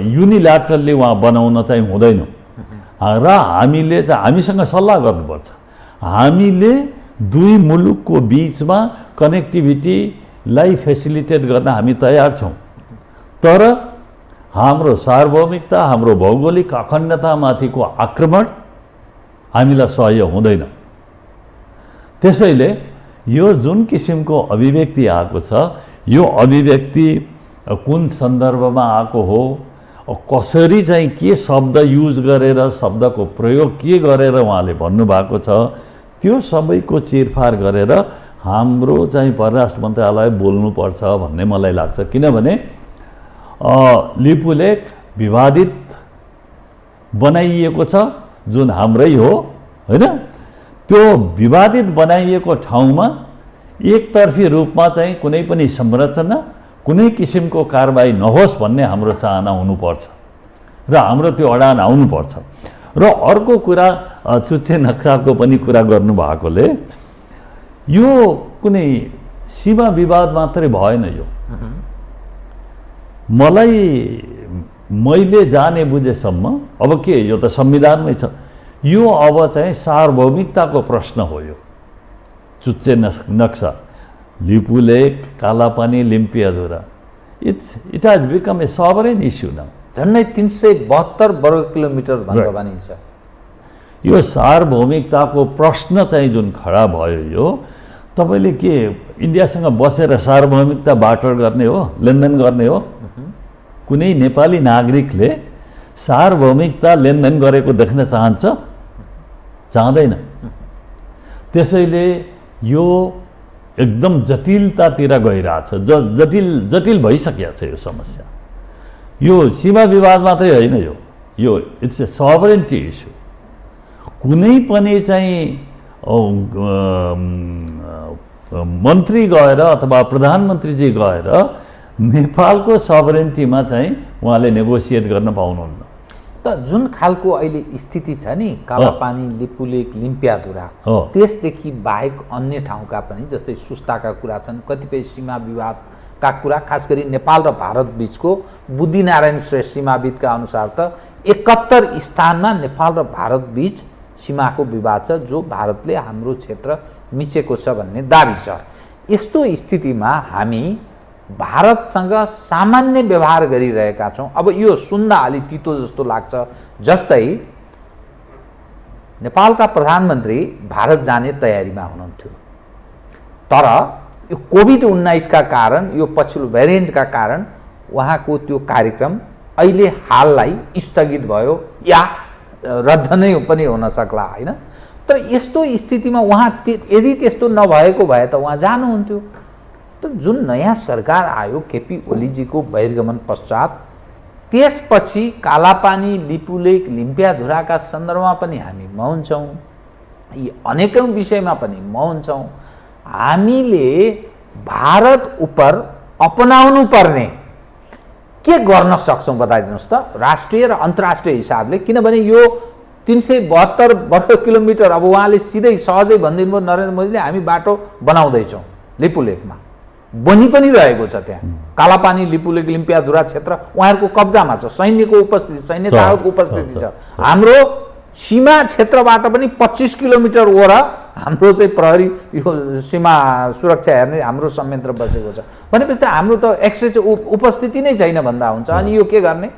युनिल्याटरली उहाँ बनाउन चाहिँ हुँदैन र हामीले चाहिँ हामीसँग सल्लाह गर्नुपर्छ। हामीले दुई मुलुकको बिचमा कनेक्टिभिटीलाई फेसिलिटेट गर्न हामी तयार छौँ, तर हाम्रो सार्वभौमिकता, हाम्रो भौगोलिक अखण्डतामाथिको आक्रमण हामीलाई सह्य हुँदैन। त्यसैले यो जुन किसिमको अभिव्यक्ति आएको छ, यो अभिव्यक्ति कुन सन्दर्भमा आएको हो, कसरी चाहिँ के शब्द युज गरेर, शब्दको प्रयोग के गरेर उहाँले भन्नुभएको छ, त्यो सबैको चिरफार गरेर हाम्रो चाहिँ परराष्ट्र मन्त्रालय बोल्नुपर्छ भन्ने मलाई लाग्छ। किनभने लिपुलेक विवादित बनाइएको छ, जुन हाम्रै हो होइन, त्यो विवादित बनाइएको ठाउँमा एकतर्फी रूपमा चाहिँ कुनै पनि संरचना, कुनै किसिमको कारबाही नहोस् भन्ने हाम्रो चाहना हुनुपर्छ र हाम्रो त्यो अडान आउनुपर्छ। र अर्को कुरा चुच्चे नक्साको पनि कुरा गर्नुभएकोले यो कुनै सीमा विवाद मात्रै भएन। यो मैले जाने बुझेसम्म अब के यो त संविधानमै छ, यो अब चाहिँ सार्वभौमिकताको प्रश्न हो। यो चुच्चे नक्सा, Lipulekh, Kalapani, Limpiyadhura, it has become a sovereign issue now. झन्डै 372 वर्ग किलोमिटर भनेर भनिन्छ। यो सार्वभौमिकताको प्रश्न चाहिँ जुन खडा भयो, यो तपाईँले के इन्डियासँग बसेर सार्वभौमिकता बाटो गर्ने हो, लेनदेन गर्ने हो? कुनै नेपाली नागरिकले सार्वभौमिकता लेनदेन गरेको देख्न चाहन्छ? चाहँदैन। त्यसैले यो एकदम जटिलतातिर गइरहेछ, जटिल भइसकेको छ यो समस्या। यो सीमा विवाद मात्रै होइन, यो इट्स ए सभरेन्टी इस्यु। कुनै पनि चाहिँ मन्त्री गएर अथवा प्रधानमन्त्रीजी गएर नेपालको सभरेन्टीमा चाहिँ उहाँले नेगोसिएट गर्न पाउनुहुन्न। त जुन खालको अहिले स्थिति छ नि, कालापानी, लिपुलेक, लिम्पियाधुरा, त्यसदेखि बाहेक अन्य ठाउँका पनि जस्तै सुस्ताका कुरा छन्, कतिपय सीमा विवादका कुरा, खास गरी नेपाल र भारत बीचको बुद्धिनारायण श्रेष्ठ सीमाविदका अनुसार त 71 स्थानमा नेपाल र भारत बीच सीमाको विवाद छ, जो भारतले हाम्रो क्षेत्र मिचेको छ भन्ने दाबी छ। यस्तो स्थितिमा हामी भारतसँग सामान्य व्यवहार गरिरहेका छौँ। अब यो सुन्दा अलि तितो जस्तो लाग्छ। जस्तै नेपालका प्रधानमन्त्री भारत जाने तयारीमा हुनुहुन्थ्यो, तर यो कोभिड-19 का कारण, यो पछिल्लो भेरिएन्टका कारण उहाँको त्यो कार्यक्रम अहिले हाललाई स्थगित भयो या रद्द नै पनि हुन सक्ला, हैन? तर यस्तो स्थितिमा उहाँ यदि त्यस्तो नभएको भए त उहाँ जानुहुन्थ्यो। त जुन नयाँ सरकार आयो केपी ओलीजीको बहिर्गमन पश्चात, त्यसपछि कालापानी, लिपुलेक, लिम्पियाधुराका सन्दर्भमा पनि हामी मौन छौँ, यी अनेकौं विषयमा पनि मौन छौँ। हामीले भारत उप अपनाउनु पर्ने के गर्न सक्छौँ बताइदिनुहोस् त, राष्ट्रिय र अन्तर्राष्ट्रिय हिसाबले। किनभने यो 372 वर्ग किलोमिटर, अब उहाँले सिधै सहजै भनिदिनु भयो नरेन्द्र मोदीले, हामी बाटो बनाउँदैछौँ लिपुलेकमा, बनि पनि रहेको छ। त्यहाँ कालापानी, लिपुलेक, लिम्पियाधुरा क्षेत्र उहाँहरूको कब्जामा छ, सैन्यको उपस्थिति, सैन्य ताकतको उपस्थिति छ। हाम्रो सीमा क्षेत्रबाट पनि 25 किलोमिटर वर हाम्रो चाहिँ प्रहरी यो सीमा सुरक्षा हेर्ने हाम्रो संयन्त्र बसेको छ। भनेपछि त हाम्रो त एक्सेस उपस्थिति नै छैन भन्दा हुन्छ। अनि यो के गर्ने?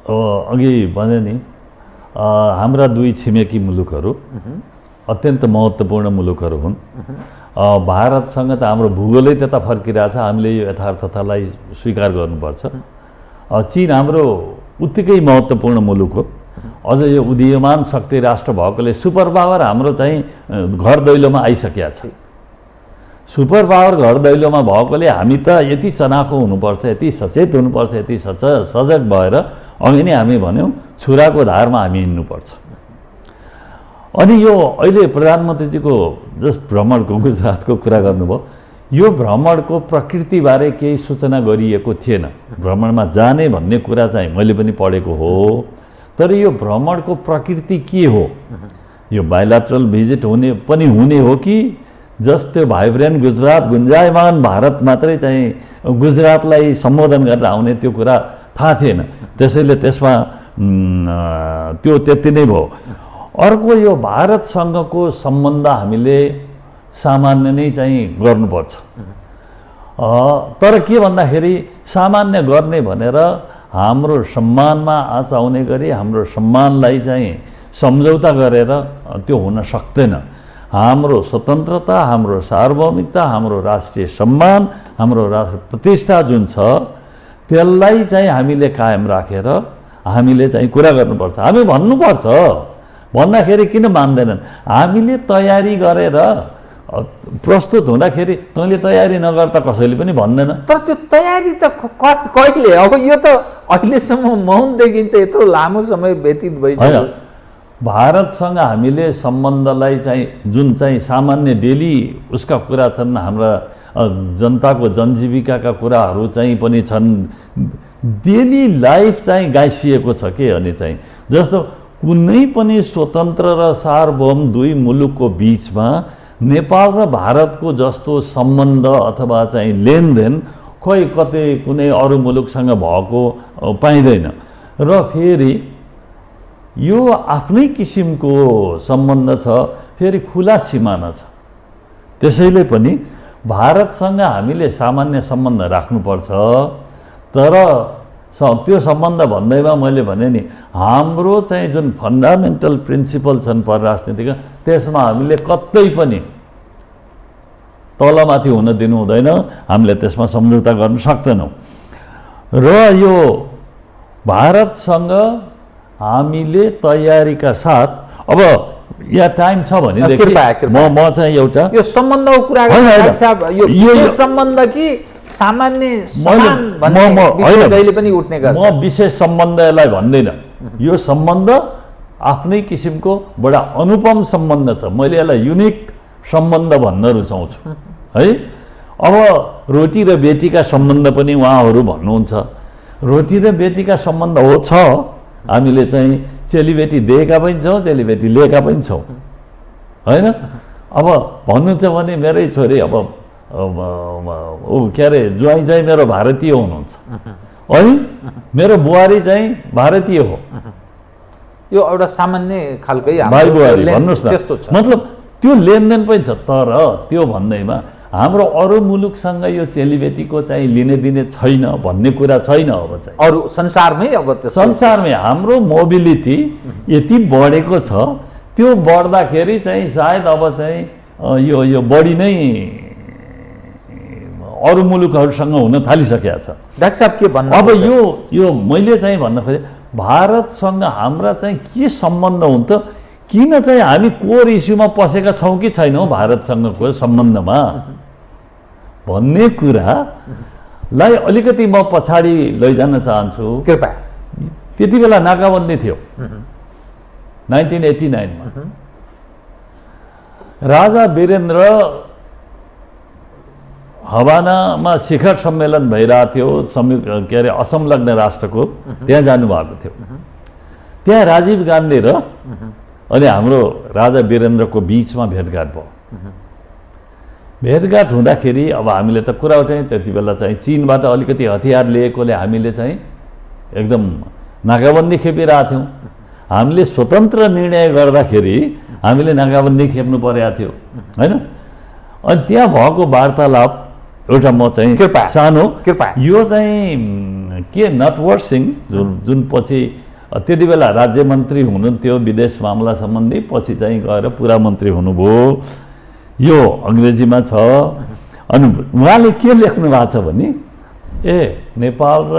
अघि भने नि, हाम्रा दुई छिमेकी मुलुकहरू अत्यन्त महत्त्वपूर्ण मुलुकहरू हुन्। भारतसँग त हाम्रो भूगोलै त्यता फर्किरहेछ, हामीले यो यथार्थतालाई स्वीकार गर्नुपर्छ। चीन हाम्रो उत्तिकै महत्त्वपूर्ण मुलुक हो। अझ यो उदीयमान शक्ति राष्ट्र भएकोले सुपर पावर हाम्रो चाहिँ घर दैलोमा आइसकेका छ। सुपर पावर घर दैलोमा भएकोले हामी त यति चनाखो हुनुपर्छ, यति सचेत हुनुपर्छ, यति सजग भएर अघि नै हामी भन्यौँ छुराको धारमा हामी हिँड्नुपर्छ। अनि यो अहिले प्रधानमन्त्रीजीको जस्ट भ्रमणको गुजरातको कुरा गर्नुभयो, यो भ्रमणको प्रकृतिबारे केही सूचना गरिएको थिएन। भ्रमणमा जाने भन्ने कुरा चाहिँ मैले पनि पढेको हो, तर यो भ्रमणको प्रकृति के हो? यो बाइलाटरल भिजिट हुने हो कि जस्ट त्यो भाइब्रेन्ट गुजरात, गुन्जायमान भारत मात्रै चाहिँ गुजरातलाई सम्बोधन गरेर आउने, त्यो कुरा थाहा थिएन। त्यसैले त्यसमा त्यो त्यति नै भयो। अर्को यो भारतसँगको सम्बन्ध हामीले सामान्य नै चाहिँ गर्नुपर्छ। तर के भन्दाखेरि सामान्य गर्ने भनेर हाम्रो सम्मानमा आँच आउने गरी हाम्रो सम्मानलाई चाहिँ सम्झौता गरेर त्यो हुन सक्दैन। हाम्रो स्वतन्त्रता, हाम्रो सार्वभौमिकता, हाम्रो राष्ट्रिय सम्मान, हाम्रो राष्ट्रिय प्रतिष्ठा जुन छ त्यसलाई चाहिँ हामीले कायम राखेर हामीले चाहिँ कुरा गर्नुपर्छ। हामी भन्नुपर्छ, भन्दाखेरि किन मान्दैनन्? हामीले तयारी गरेर प्रस्तुत हुँदाखेरि तैँले तयारी नगर त कसैले पनि भन्दैन। तर त्यो तयारी त कहिले? अब यो त अहिलेसम्म मौन देखिन्छ, यत्रो लामो समय व्यतीत भइसक्यो। भारतसँग हामीले सम्बन्धलाई चाहिँ जुन चाहिँ सामान्य डेली उसका कुरा छन्, हाम्रा जनताको जनजीविकाका कुराहरू चाहिँ पनि छन्, डेली लाइफ चाहिँ गाँसिएको छ के अनि चाहिँ जस्तो कुनै पनि स्वतन्त्र र सार्वभौम दुई मुलुकको बिचमा नेपाल र भारतको जस्तो सम्बन्ध अथवा चाहिँ लेनदेन खोइ कतै कुनै अरू मुलुकसँग भएको पाइँदैन र फेरि यो आफ्नै किसिमको सम्बन्ध छ, फेरि खुला सिमाना छ। त्यसैले पनि भारतसँग हामीले सामान्य सम्बन्ध राख्नुपर्छ, तर त्यो सम्बन्ध भन्दैमा मैले भने नि हाम्रो चाहिँ जुन फन्डामेन्टल प्रिन्सिपल छन् परराजनीतिका त्यसमा हामीले कतै पनि तलमाथि हुन दिनु हुँदैन, हामीले त्यसमा सम्झौता गर्न सक्दैनौँ। र यो भारतसँग हामीले तयारीका साथ अब यहाँ टाइम छ भनेदेखि म चाहिँ एउटा यो सम्बन्धको कुरा गर्नु यो सम्बन्ध कि सामान्य जहिले पनि उठ्ने गर्छ। म विशेष सम्बन्धलाई भन्दैन, यो सम्बन्ध आफ्नै किसिमको बडा अनुपम सम्बन्ध छ। मैले यसलाई युनिक सम्बन्ध भन्न रुचाउँछु है। अब रोटी र बेटीका सम्बन्ध पनि उहाँहरू भन्नुहुन्छ, रोटी र बेटीका सम्बन्ध हो छ, हामीले चाहिँ चेलीबेटी दिएका पनि छौँ, चेलीबेटी लिएका पनि छौँ होइन। अब भन्नु छ भने मेरै छोरी अब के अरे ज्वाइँ चाहिँ मेरो भारतीय हुनुहुन्छ है, मेरो बुहारी चाहिँ भारतीय हो। यो एउटा सामान्य खालकै भाइ बुहारी भन्नुहोस् न, मतलब त्यो लेनदेन पनि छ। तर त्यो भन्दैमा हाम्रो अरू मुलुकसँग यो चेलीबेटीको चाहिँ लिने दिने छैन भन्ने कुरा छैन। अब चाहिँ अरू संसारमै अब संसारमै हाम्रो मोबिलिटी यति बढेको छ, त्यो बढ्दाखेरि चाहिँ सायद अब चाहिँ यो बढी नै अरू मुलुकहरूसँग हुन थालिसकेको छ। डाक्टर साहब के भन्नु अब यो मैले चाहिँ भन्न खोजेँ भारतसँग हाम्रा चाहिँ के सम्बन्ध हुन्छ, किन चाहिँ हामी कोर इस्युमा पसेका छौँ कि छैनौँ भारतसँगको सम्बन्धमा भन्ने कुरालाई अलिकति म पछाडि लैजान चाहन्छु। कृपया त्यति बेला नाकाबन्दी थियो 1989 मा। राजा वीरेन्द्र हवानामा शिखर सम्मेलन भइरहेको थियो, के अरे असंलग्न राष्ट्रको, त्यहाँ जानुभएको थियो। त्यहाँ राजीव गान्धी र अनि हाम्रो राजा वीरेन्द्रको बिचमा भेटघाट भयो। भेटघाट हुँदाखेरि अब हामीले त कुरा उठायौँ, त्यति बेला चाहिँ चीनबाट अलिकति हतियार लिएकोले हामीले चाहिँ एकदम नाकाबन्दी खेपिरहेको थियौँ। हामीले स्वतन्त्र निर्णय गर्दाखेरि हामीले नाकाबन्दी खेप्नु परेको थियो होइन। अनि त्यहाँ भएको वार्तालाप एउटा म चाहिँ सानो यो चाहिँ के नटवर सिंह जुन पछि त्यति बेला राज्य मन्त्री हुनुहुन्थ्यो विदेश मामला सम्बन्धी, पछि चाहिँ गएर पुरा मन्त्री हुनुभयो, यो अङ्ग्रेजीमा छ। अनि उहाँले के लेख्नु भएको छ भने नेपाल र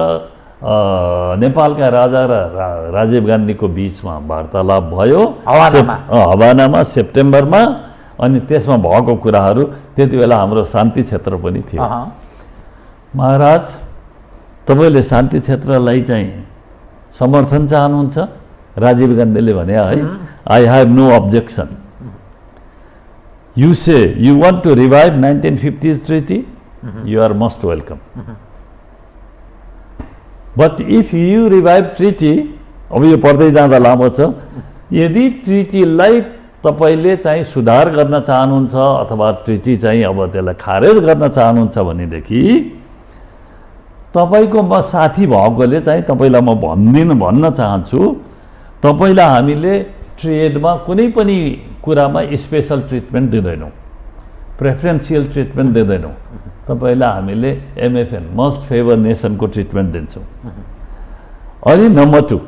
नेपालका राजा र राजीव गान्धीको बिचमा वार्तालाप भयो हवानामा सेप्टेम्बरमा, अनि त्यसमा भएको कुराहरू त्यति बेला हाम्रो शान्ति क्षेत्र पनि थियो। महाराज तपाईँले शान्ति क्षेत्रलाई चाहिँ समर्थन चाहनुहुन्छ? राजीव गान्धीले भने है, I have no objection. You say you want to revive 1950s treaty, you are most welcome. But if you revive treaty, अब यो पढ्दै जाँदा लामो छ, यदि ट्रिटीलाई तपाईँले चाहिँ सुधार गर्न चाहनुहुन्छ अथवा ट्रिटी चाहिँ अब त्यसलाई खारेज गर्न चाहनुहुन्छ भनेदेखि तपाईँको म साथी भएकोले चाहिँ तपाईँलाई म भन्न चाहन्छु, तपाईँलाई हामीले ट्रेडमा कुनै पनि कुरामा स्पेसल ट्रिटमेन्ट दिँदैनौँ, प्रेफरेन्सियल ट्रिटमेन्ट दिँदैनौँ। तपाईँलाई हामीले MFN मस्ट फेभर नेसनको ट्रिटमेन्ट दिन्छौँ। अनि नम्बर 2,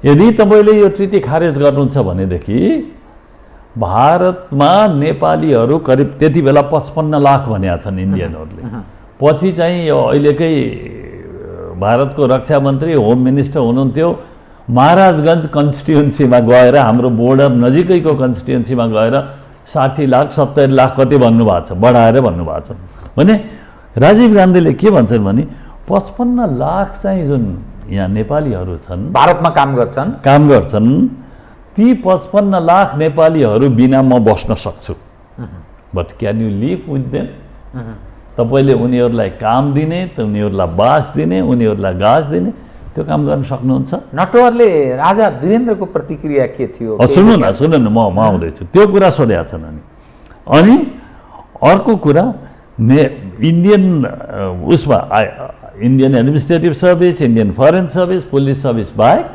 यदि तपाईँले यो ट्रिटी खारेज गर्नुहुन्छ भनेदेखि भारतमा नेपालीहरू करिब त्यति बेला 55 लाख भनेका छन् इन्डियनहरूले। पछि चाहिँ यो अहिलेकै भारतको रक्षा मन्त्री होम मिनिस्टर हुनुहुन्थ्यो, महाराजगञ्ज कन्स्टिट्युन्सीमा गएर हाम्रो बोर्डर नजिकैको कन्स्टिट्युन्सीमा गएर 60 लाख 70 लाख कति भन्नुभएको छ, बढाएर भन्नुभएको छ। भने राजीव गान्धीले के भन्छन् भने 55 लाख चाहिँ जुन यहाँ नेपालीहरू छन् भारतमा काम गर्छन्, ती 55 लाख नेपालीहरू बिना म बस्न सक्छु, but can you live with them? तपाईँले उनीहरूलाई काम दिने, उनीहरूलाई बास दिने, उनीहरूलाई गाँस दिने, त्यो काम गर्न सक्नुहुन्छ? नटवरले राजा वीरेन्द्रको प्रतिक्रिया के थियो? सुन्नु न म आउँदैछु, त्यो कुरा सोधेका छन्। अनि अर्को कुरा इन्डियन उसमा Indian administrative service, Indian foreign service, police service बाहेक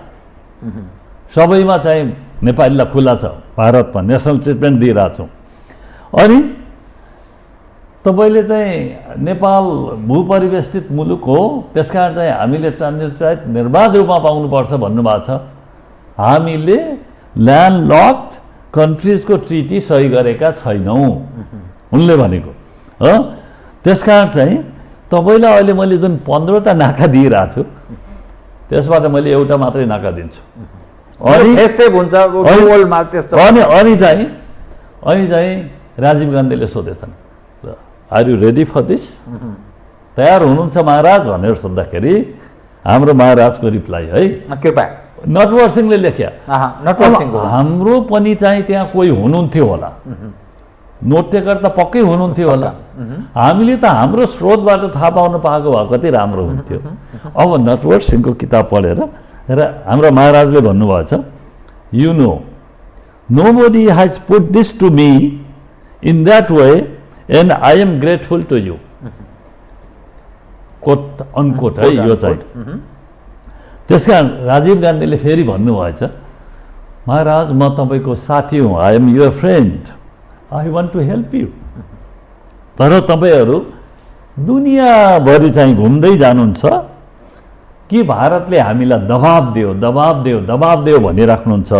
सबैमा चाहिँ नेपालीलाई खुला छ, भारतमा नेसनल ट्रिटमेन्ट दिइरहेछौँ। अनि तपाईँले चाहिँ नेपाल भूपरिवेष्टित मुलुक हो, त्यसकारण चाहिँ हामीले ट्रान्जिट राइट निर्बाध रूपमा पाउनुपर्छ भन्नुभएको छ। हामीले ल्यान्डलक्ड कन्ट्रिजको ट्रिटी सही गरेका छैनौँ उनले भनेको हो। त्यसकारण चाहिँ तपाईँलाई अहिले मैले जुन 15वटा नाका दिइरहेको छु त्यसबाट मैले एउटा मात्रै नाका दिन्छु। अनि चाहिँ राजीव गान्धीले सोधेछन्, are you ready for this? तयार हुनुहुन्छ महाराज भनेर सोद्धाखेरि हाम्रो महाराजको रिप्लाई है, नटवर सिंहले लेख्या, हाम्रो पनि चाहिँ त्यहाँ कोही हुनुहुन्थ्यो होला, नोट टेकर त पक्कै हुनुहुन्थ्यो होला, हामीले त हाम्रो स्रोतबाट थाहा पाउन पाएको भए कति राम्रो हुन्थ्यो। अब नटवर सिंहको किताब पढेर र हाम्रो महाराजले भन्नुभएको छ, you know nobody has put this to me in that way and I am grateful to you. Quote unquote है यो चाहिँ। त्यसकारण राजीव गान्धीले फेरि भन्नुभएछ, महाराज म तपाईँको साथी हुँ, I am your friend, I want to help you. तर तपाईँहरू दुनियाँभरि चाहिँ घुम्दै जानुहुन्छ कि भारतले हामीलाई दबाब दियो भनिराख्नुहुन्छ।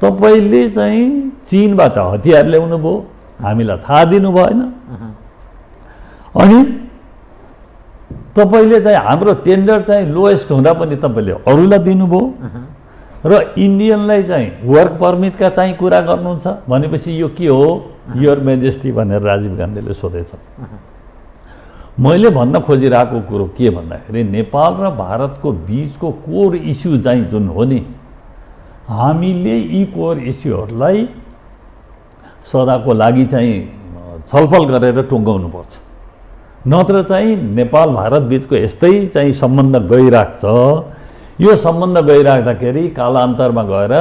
तपाईँले चाहिँ चीनबाट हतियार ल्याउनु भयो, हामीलाई थाहा दिनु भएन। अनि तपाईँले चाहिँ हाम्रो टेन्डर चाहिँ लोएस्ट हुँदा पनि तपाईँले अरूलाई दिनुभयो र इन्डियनलाई चाहिँ वर्क पर्मिटका चाहिँ कुरा गर्नुहुन्छ भनेपछि यो के हो योर मेजेस्टी भनेर राजीव गान्धीले सोधेछ। मैले भन्न खोजिरहेको कुरो के भन्दाखेरि नेपाल र भारतको बीचको कोर इस्यु चाहिँ जुन हो नि, हामीले यी कोर इस्युहरूलाई सदाको लागि चाहिँ छलफल गरेर टुङ्गाउनुपर्छ, नत्र चाहिँ नेपाल भारत बीचको यस्तै चाहिँ सम्बन्ध गइराख्छ। यो सम्बन्ध गइराख्दाखेरि कालान्तरमा गएर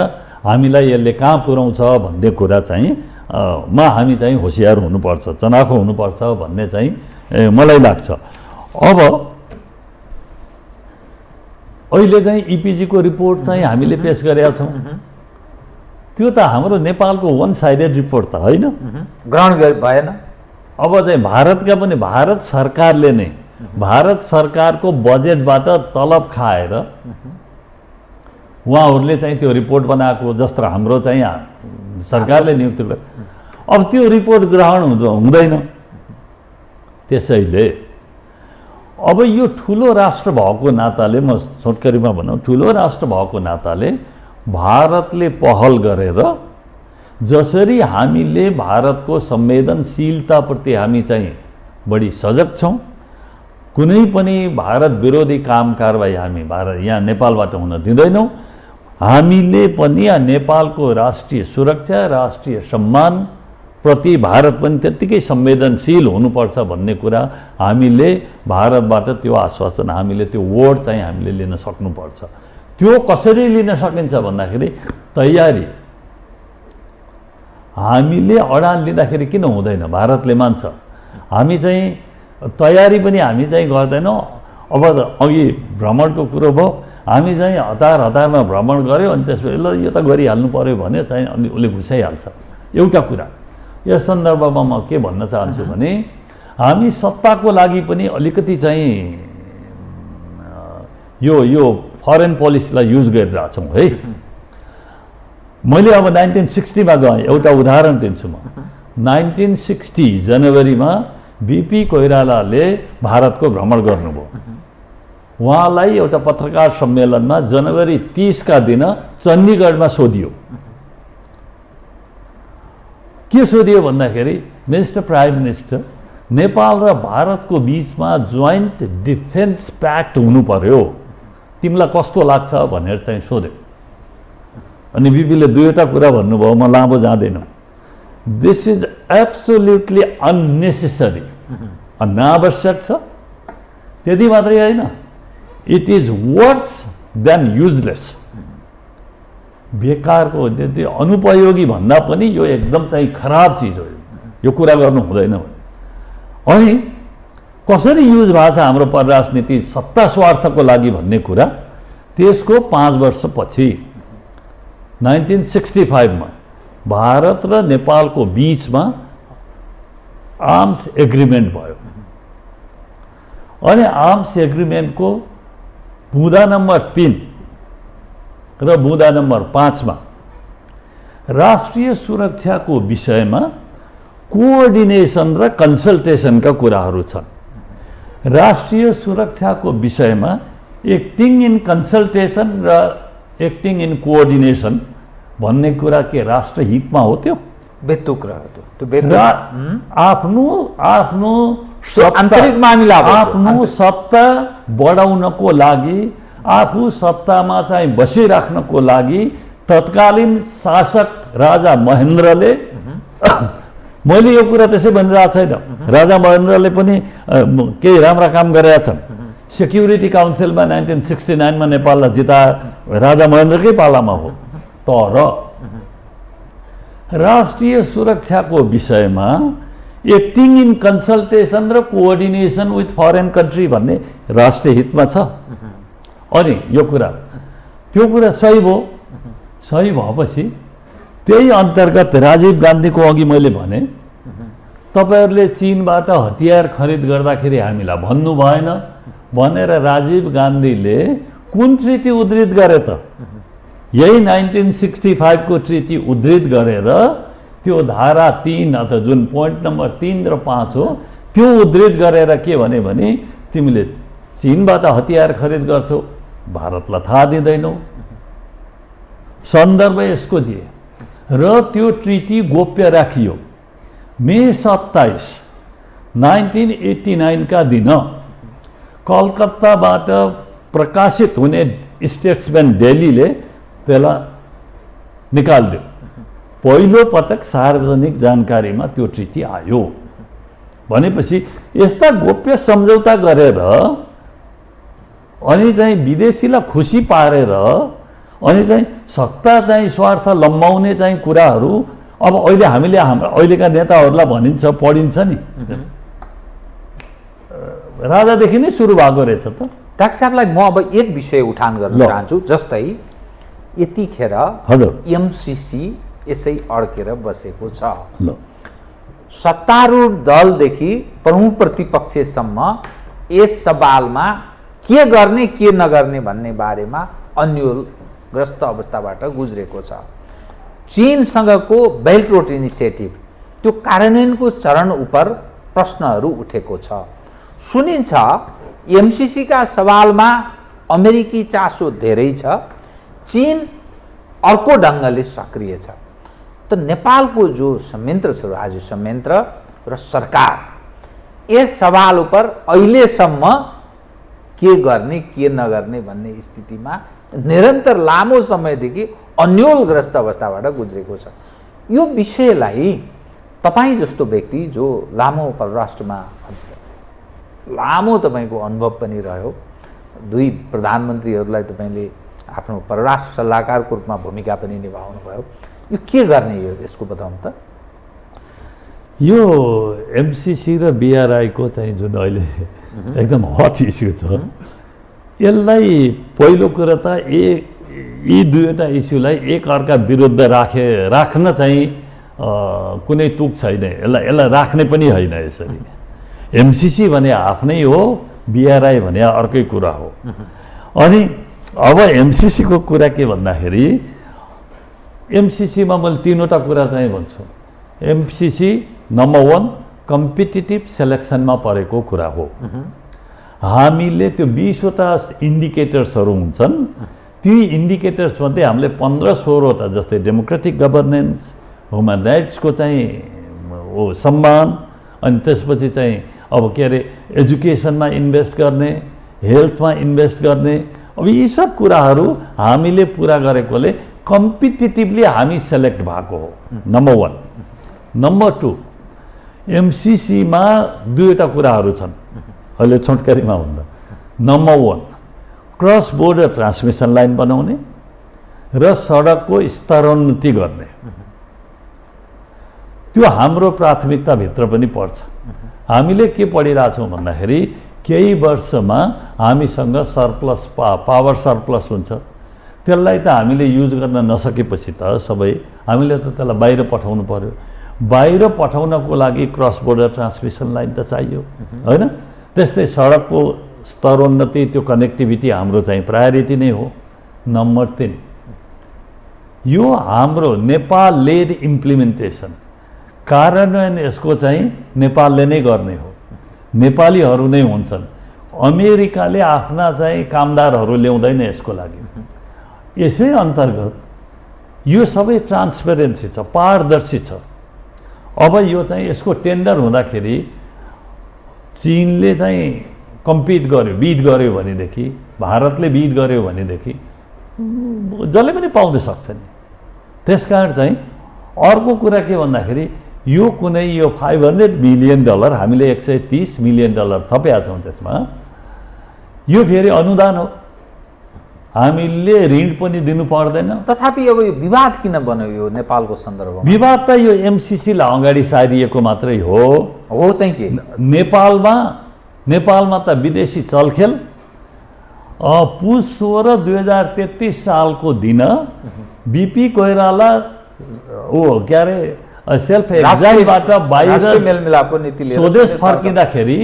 हामीलाई यसले कहाँ पुर्याउँछ भन्ने कुरा चाहिँ हामी चाहिँ होसियार हुनुपर्छ, चनाखो हुनुपर्छ भन्ने चाहिँ मलाई लाग्छ। अब अहिले चाहिँ इपिजीको रिपोर्ट चाहिँ हामीले पेश गरेका छौँ, त्यो त हाम्रो नेपालको वान साइडेड रिपोर्ट त होइन, ग्रहण भएन। अब चाहिँ भारतका पनि भारत सरकारले नै भारत सरकारको बजेटबाट तलब खाएर उहाँहरूले चाहिँ त्यो रिपोर्ट बनाएको जस्तो हाम्रो चाहिँ सरकारले नियुक्त गरे। अब त्यो रिपोर्ट ग्रहण हुँदैन। त्यसैले अब यो ठुलो राष्ट्र भएको नाताले, म छोटकरीमा भनौँ, ठुलो राष्ट्र भएको नाताले भारतले पहल गरेर जसरी हामीले भारतको संवेदनशीलताप्रति हामी चाहिँ बढी सजग छौँ, कुनै पनि भारत विरोधी काम कारबाही हामी यहाँ नेपालबाट हुन दिँदैनौँ। हामीले पनि यहाँ नेपालको राष्ट्रिय सुरक्षा, राष्ट्रिय सम्मान प्रति भारत पनि त्यत्तिकै संवेदनशील हुनुपर्छ भन्ने कुरा हामीले भारतबाट त्यो आश्वासन, हामीले त्यो वर्ड चाहिँ हामीले लिन सक्नुपर्छ। त्यो कसरी लिन सकिन्छ भन्दाखेरि तयारी, हामीले अडान लिँदाखेरि किन हुँदैन, भारतले मान्छ। हामी चाहिँ तयारी पनि हामी चाहिँ गर्दैनौँ। अब अघि भ्रमणको कुरो भयो, हामी चाहिँ हतारमा भ्रमण गऱ्यो अनि त्यसपछि ल यो त गरिहाल्नु पऱ्यो भने चाहिँ अनि उसले घुसाइहाल्छ। एउटा कुरा यस सन्दर्भमा म के भन्न चाहन्छु भने हामी सत्ताको लागि पनि अलिकति चाहिँ यो फरेन पोलिसीलाई युज गरिरहेछौँ है। मैले अब 1960 मा गएँ, एउटा उदाहरण दिन्छु म। 1960 जनवरीमा बिपी कोइरालाले भारतको भ्रमण गर्नुभयो। उहाँलाई एउटा पत्रकार सम्मेलनमा जनवरी 30 का दिन चण्डीगढमा सोधियो। के सोधियो भन्दाखेरि, मिस्टर प्राइम मिनिस्टर, नेपाल र भारतको बीचमा जोइन्ट डिफेन्स प्याक्ट हुनु पर्यो, तिमीलाई कस्तो लाग्छ भनेर चाहिँ सोध्यो। अनि बिपीले दुईवटा कुरा भन्नुभयो, म लामो जाँदैन। दिस इज एब्सोल्युटली अननेसेसरी, अनावश्यक छ। त्यति मात्रै होइन, it is worse than useless. बेकारको त्यति अनुपयोगी भन्दा पनि यो एकदम चाहिँ खराब चिज हो, यो कुरा गर्नु हुँदैन। अनि कसरी युज भएको छ हाम्रो परराष्ट्र नीति सत्ता स्वार्थको लागि भन्ने कुरा त्यसको 5 वर्षपछि 1965 मा भारत र नेपालको बीचमा आर्म्स एग्रिमेन्ट भयो। अनि आर्म्स एग्रिमेन्टको बुँदा नम्बर 3 र बुँदा नम्बर 5 मा राष्ट्रिय सुरक्षाको विषयमा कोअर्डिनेसन र कन्सल्टेसनका कुराहरू छन्। राष्ट्रिय सुरक्षाको विषयमा एक्टिङ इन कन्सल्टेसन र एक्टिङ इन कोअर्डिनेसन भन्ने कुरा के राष्ट्र हितमा हो? त्यो बेतुक रह्यो त्यो आफ्नो आन्तरिक मामिला, आफ्नो सत्ता बढाउनको लागि, आफू सत्तामा चाहिँ बसिराख्नको लागि तत्कालीन शासक राजा महेन्द्रले, मैले यो कुरा त्यसै भनिरहेको छैन, राजा महेन्द्रले पनि केही राम्रा काम गरेका छन्। सेक्युरिटी काउन्सिलमा 1969 मा नेपाललाई जिता राजा महेन्द्रकै पालामा हो। तर राष्ट्रिय सुरक्षाको विषयमा एक्टिङ इन कन्सल्टेसन र कोअर्डिनेसन विथ फरेन कन्ट्री भन्ने राष्ट्रिय हितमा छ। अनि यो कुरा त्यो कुरा सही भयो। सही भएपछि त्यही अन्तर्गत राजीव गान्धीको अघि मैले भने तपाईहरुले चीनबाट हतियार खरिद गर्दाखेरि हामीलाई भन्नु भएन भनेर राजीव गान्धीले कुन ट्रिटी उद्धृत गरे त? यही 1965 को ट्रिटी उद्धृत गरेर त्यो धारा 3 अथवा जुन पोइन्ट नम्बर 3 र 5 हो त्यो उद्धृत गरेर के भने तिमीले चीनबाट हतियार खरिद गर्छौ, भारतलाई थाहा दिँदैनौ। सन्दर्भ यसको दिए र त्यो ट्रिटी गोप्य राखियो। मे 27 1989 का दिन कलकत्ताबाट प्रकाशित हुने स्टेट्सम्यान डेलीले त्यसलाई निकाल्दियो। पहिलो पटक सार्वजनिक जानकारीमा त्यो ट्रिटी आयो भनेपछि यस्ता गोप्य सम्झौता गरेर अनि चाहिँ विदेशीलाई खुसी पारेर अनि चाहिँ सत्ता चाहिँ स्वार्थ लम्बाउने चाहिँ कुराहरू अब अहिले हामीले हाम्रो अहिलेका नेताहरूलाई भनिन्छ पढिन्छ नि, राजादेखि नै सुरु भएको रहेछ त। डाक्टर साहबलाई म अब एक विषय उठान गर्न चाहन्छु। जस्तै यतिखेर एमसीसी यसै अड्केर बसेको छ। सत्तारूढ दलदेखि प्रमुख प्रतिपक्षसम्म यस सवालमा के गर्ने के नगर्ने भन्ने बारेमा अन्योलग्रस्त अवस्थाबाट गुज्रेको छ। चीनसँगको बेल्ट रोड इनिसिएटिभ त्यो कार्यान्वयनको चरण उप प्रश्नहरू उठेको छ। सुनिन्छ एमसीसी का सवालमा अमेरिकी चासो धेरै छ, चीन अर्को ढङ्गले सक्रिय छ। त नेपालको जो संयन्त्र छ, राज्य संयन्त्र र सरकार यस सवाल उप अहिलेसम्म के गर्ने के नगर्ने भन्ने स्थितिमा निरन्तर लामो समयदेखि अन्योलग्रस्त अवस्थाबाट गुज्रेको छ। यो विषयलाई तपाईँ जस्तो व्यक्ति जो लामो परराष्ट्रमा लामो तपाईको अनुभव पनि रह्यो, दुई प्रधानमन्त्रीहरूलाई तपाईले आफ्नो परराष्ट्र सल्लाहकारको रूपमा भूमिका पनि निभाउनु भयो, यो के गर्ने यो यसको बताउनु त? यो एमसीसी र बीआरआई को चाहिँ जुन अहिले एकदम हट इस्यु छ, यसलाई पहिलो कुरा त यी दुईवटा इस्युलाई एक अर्का विरुद्ध राख्न चाहिँ कुनै तुक छैन। यसलाई राख्ने पनि होइन। यसरी एमसीसी भने आफ्नै हो, बीआरआई भने अर्कै कुरा हो। अनि अब एमसीसी को कुरा के भन्दाखेरि एमसीसीमा मैले तीनवटा कुरा चाहिँ भन्छु। एमसीसी नम्बर 1 कम्पिटिटिभ सेलेक्सनमा परेको कुरा हो। हामीले त्यो 20वटा इन्डिकेटर्सहरू हुन्छन्, ती इन्डिकेटर्स मध्ये हामीले 15-16वटा जस्तै डेमोक्रेटिक गभर्नेन्स, ह्युमन राइट्सको चाहिँ सम्मान, अनि त्यसपछि चाहिँ अब के अरे एजुकेसनमा इन्भेस्ट गर्ने, हेल्थमा इन्भेस्ट गर्ने, अब यी सब कुराहरू हामीले पुरा गरेकोले कम्पिटिटिभली हामी सेलेक्ट भएको हो। नम्बर 1। नम्बर 2 एमसिसीमा दुईवटा कुराहरू छन् अहिले छोटकरीमा भन्दा। Number 1 cross border transmission line बनाउने र सडकको स्तरोन्नति गर्ने। त्यो हाम्रो प्राथमिकताभित्र पनि पर्छ। हामीले के पढिरहेछौँ भन्दाखेरि केही वर्षमा हामीसँग सरप्लस पावर सरप्लस हुन्छ, त्यसलाई त हामीले युज गर्न नसकेपछि त सबै हामीले त त्यसलाई बाहिर पठाउनु पर्यो। बाहिर पठाउनको लागि क्रस बोर्डर ट्रान्समिसन लाइन त चाहियो होइन। त्यस्तै सडकको स्तरोन्नति, त्यो कनेक्टिभिटी हाम्रो चाहिँ प्रायोरिटी नै हो। नम्बर 3 यो हाम्रो नेपाल लेड इम्प्लिमेन्टेसन, कार्यान्वयन यसको चाहिँ नेपालले नै गर्ने हो, नेपालीहरू नै हुन्छन्। अमेरिकाले आफ्ना चाहिँ कामदारहरू ल्याउँदैन यसको लागि। यसै अन्तर्गत यो सबै ट्रान्सपेरेन्सी छ, पारदर्शी छ। अब यो चाहिँ यसको टेन्डर हुँदाखेरि चीनले चाहिँ कम्पिट गर्यो, बिड गर्यो भनेदेखि, भारतले बिड गर्यो भनेदेखि जसले पनि पाउन सक्छ नि। त्यसकारण चाहिँ अर्को कुरा के भन्दाखेरि यो कुनै यो $500 मिलियन हामीले $130 मिलियन थपेका छौँ त्यसमा। यो फेरि अनुदान हो, हामीले ऋण पनि दिनु पर्दैन। तथापि अब यो विवाद किन बन्यो यो नेपालको सन्दर्भमा? विवाद त यो एमसिसीलाई अगाडि सारिएको मात्रै हो चाहिँ के नेपालमा त विदेशी चलखेल पुस 16 2033 सालको दिन बिपी कोइराला के अरे सेल्फ एक्जाइलबाट बाहिर मेलमिलापको नीति स्वदेश फर्किँदाखेरि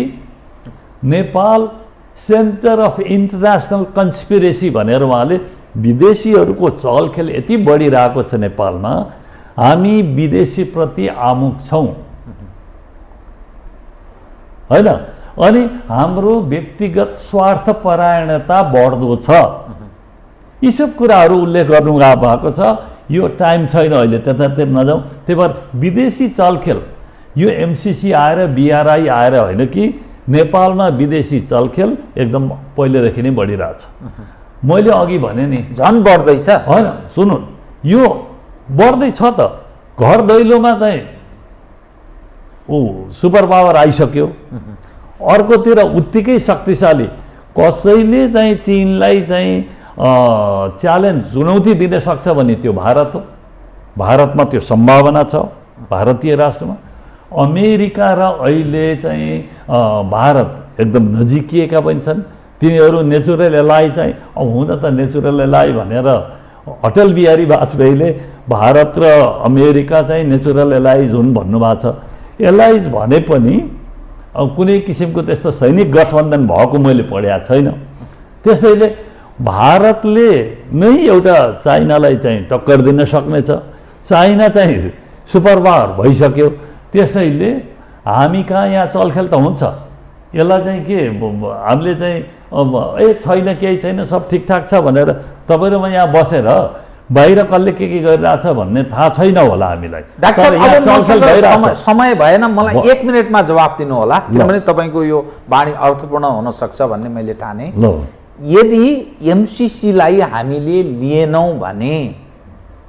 Nepal centre of international conspiracy भनेर उहाँले विदेशीहरूको चलखेल यति बढिरहेको छ नेपालमा, हामी विदेशीप्रति आमुख छौँ होइन। अनि हाम्रो व्यक्तिगत स्वार्थपरायणता बढ्दो छ। यी सब कुराहरू उल्लेख गर्नु भएको छ। यो टाइम छैन अहिले त्यतातिर नजाउँ। त्यही भएर विदेशी चलखेल यो एमसिसी आएर बिआरआई आएर होइन कि नेपालमा विदेशी चलखेल एकदम पहिलेदेखि नै बढिरहेछ। मैले अघि भने नि झन् बढ्दैछ होइन। सुन्नु, यो बढ्दैछ त। घर दैलोमा चाहिँ सुपर पावर आइसक्यो। अर्कोतिर उत्तिकै शक्तिशाली कसैले चाहिँ चीनलाई चाहिँ च्यालेन्ज चुनौती दिन सक्छ भने त्यो भारत हो। भारतमा त्यो सम्भावना छ, भारतीय राष्ट्रमा। अमेरिका र अहिले चाहिँ भारत एकदम नजिकिएका पनि छन्। तिनीहरू नेचुरल एलाइ चाहिँ अब हुन त नेचुरल एलाइ भनेर अटल बिहारी वाजपेयीले भारत र अमेरिका चाहिँ नेचुरल एलाइज हुन् भन्नुभएको छ। एलाइज भने पनि कुनै किसिमको त्यस्तो सैनिक गठबन्धन भएको मैले पढेको छैन। त्यसैले भारतले नै एउटा चाइनालाई चाहिँ टक्कर दिन सक्नेछ। चाइना चाहिँ सुपर पावर भइसक्यो। त्यसैले हामी कहाँ यहाँ चलखेल त हुन्छ। यसलाई चाहिँ के हामीले चाहिँ छैन केही छैन सब ठिकठाक छ भनेर तपाईँ र म यहाँ बसेर बाहिर कसले के गरिरहेछ भन्ने थाहा छैन होला हामीलाई। समय भएन, मलाई 1 मिनटमा जवाफ दिनु होला, किनभने तपाईँको यो वाणी अर्थपूर्ण हुन सक्छ भन्ने मैले ठाने। यदि एमसिसीलाई हामीले लिएनौँ भने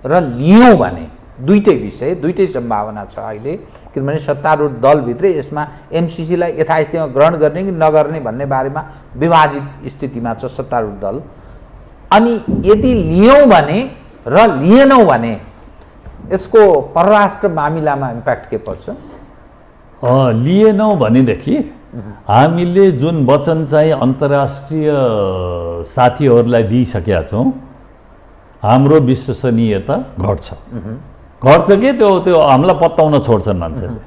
र लियौँ भने दुईटै विषय, दुईटै सम्भावना छ अहिले। किनभने सत्तारूढ दलभित्रै यसमा एमसिसीलाई यथास्थितिमा ग्रहण गर्ने कि नगर्ने भन्ने बारेमा विभाजित स्थितिमा छ सत्तारूढ दल। अनि यदि लियौँ भने र लिएनौँ भने यसको परराष्ट्र मामिलामा इम्प्याक्ट के पर्छ? लिएनौँ भनेदेखि हामीले जुन वचन चाहिँ अन्तर्राष्ट्रिय साथीहरूलाई दिइसकेका छौँ, हाम्रो विश्वसनीयता घट्छ कि त्यो हामीलाई पत्ताउन छोड्छन्, मान्छेले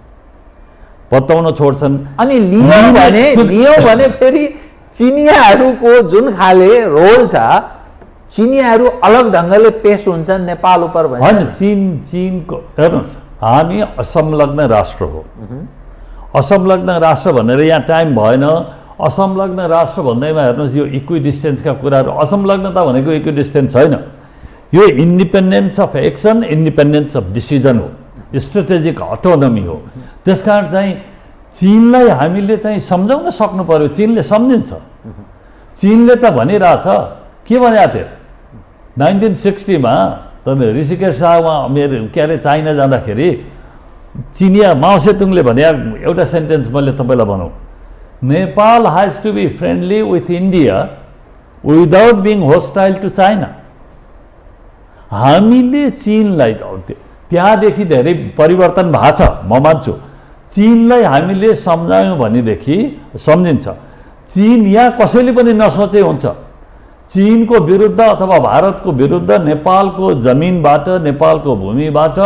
पत्ताउन छोड्छन्। अनि लियौँ भने फेरि चिनियाहरूको जुन खाले रोल छ, चिनियाहरू अलग ढङ्गले पेश हुन्छन् नेपाल उप। होइन, चीनको हेर्नुहोस्, हामी असंलग्न राष्ट्र हो। असंलग्न राष्ट्र भनेर यहाँ टाइम भएन। असंलग्न राष्ट्र भन्दैमा हेर्नुहोस्, यो इक्विडिस्टेन्सका कुराहरू, असंलग्नता भनेको इक्विडिस्टेन्स होइन। यो independence of action, independence of decision हो, स्ट्रेटेजिक अटोनोमी हो। त्यसकारण चाहिँ चीनलाई हामीले चाहिँ सम्झाउन सक्नु पर्यो। चीनले सम्झिन्छ। चीनले त भनिरहेछ, के भनेको थियो 1960 मा तपाईँ ऋषिकेश शाहमा के अरे चाइना जाँदाखेरि चिनिया माओ सेतुङले भने एउटा सेन्टेन्स मैले तपाईँलाई भनौँ, Nepal has to be friendly with India without being hostile to China. हामीले चीनलाई त्यहाँदेखि धेरै परिवर्तन भएको छ, म मान्छु। चीनलाई हामीले सम्झायौँ भनेदेखि सम्झिन्छ। चीन यहाँ कसैले पनि नसोचे हुन्छ चीनको विरुद्ध अथवा भारतको विरुद्ध नेपालको जमिनबाट, नेपालको भूमिबाट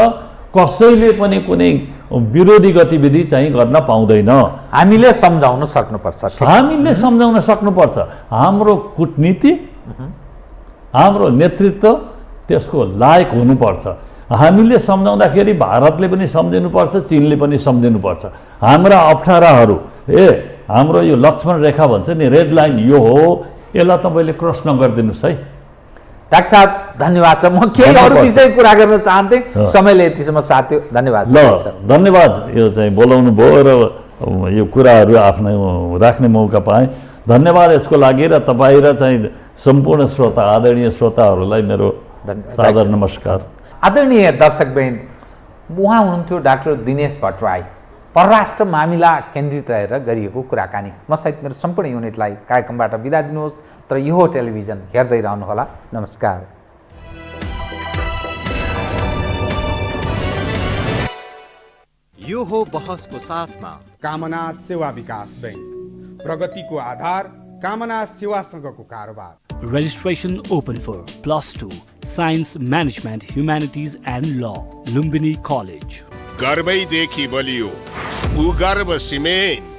कसैले पनि कुनै विरोधी गतिविधि चाहिँ गर्न पाउँदैन। हामीले सम्झाउन सक्नुपर्छ। हामीले सम्झाउन सक्नुपर्छ। हाम्रो कूटनीति, हाम्रो नेतृत्व त्यसको लायक हुनुपर्छ। हामीले सम्झाउँदाखेरि भारतले पनि सम्झिनुपर्छ, चीनले पनि सम्झिनुपर्छ। हाम्रा अप्ठ्याराहरू, हाम्रो यो लक्ष्मण रेखा भन्छ नि, रेड लाइन यो हो, यसलाई तपाईँले क्रस नगरिदिनुहोस् है। डाक्टर साहब धन्यवाद छ। म केही अरू विषय कुरा गर्न चाहन्थेँ, समयले यतिसम्म साथ दियो। धन्यवाद। ल धन्यवाद। यो चाहिँ बोलाउनु भयो र यो कुराहरू आफ्नो राख्ने मौका पाएँ। धन्यवाद यसको लागि। र तपाईँ र चाहिँ सम्पूर्ण श्रोता, आदरणीय श्रोताहरूलाई मेरो सादर नमस्कार। आदरणीय दर्शकवृन्द, उहाँ हुनुहुन्थ्यो डाक्टर दिनेश भट्टराई। परराष्ट्र मामिला केन्द्रित रहेर गरिएको कुराकानी। म सहित मेरो सम्पूर्ण युनिटलाई कार्यक्रमबाट बिदा दिनुहोस्, तर यो टेलिभिजन हेर्दै रहनुहोला। नमस्कार। यो हो बहसको साथमा कामना सेवा विकास बैंक, प्रगतिको आधार कामना सेवासँगको कारोबार। Registration open for +2 Science Management Humanities and Law, Lumbini College. गर्वैदेखि बलियो भूगर्भ सिमेन्ट।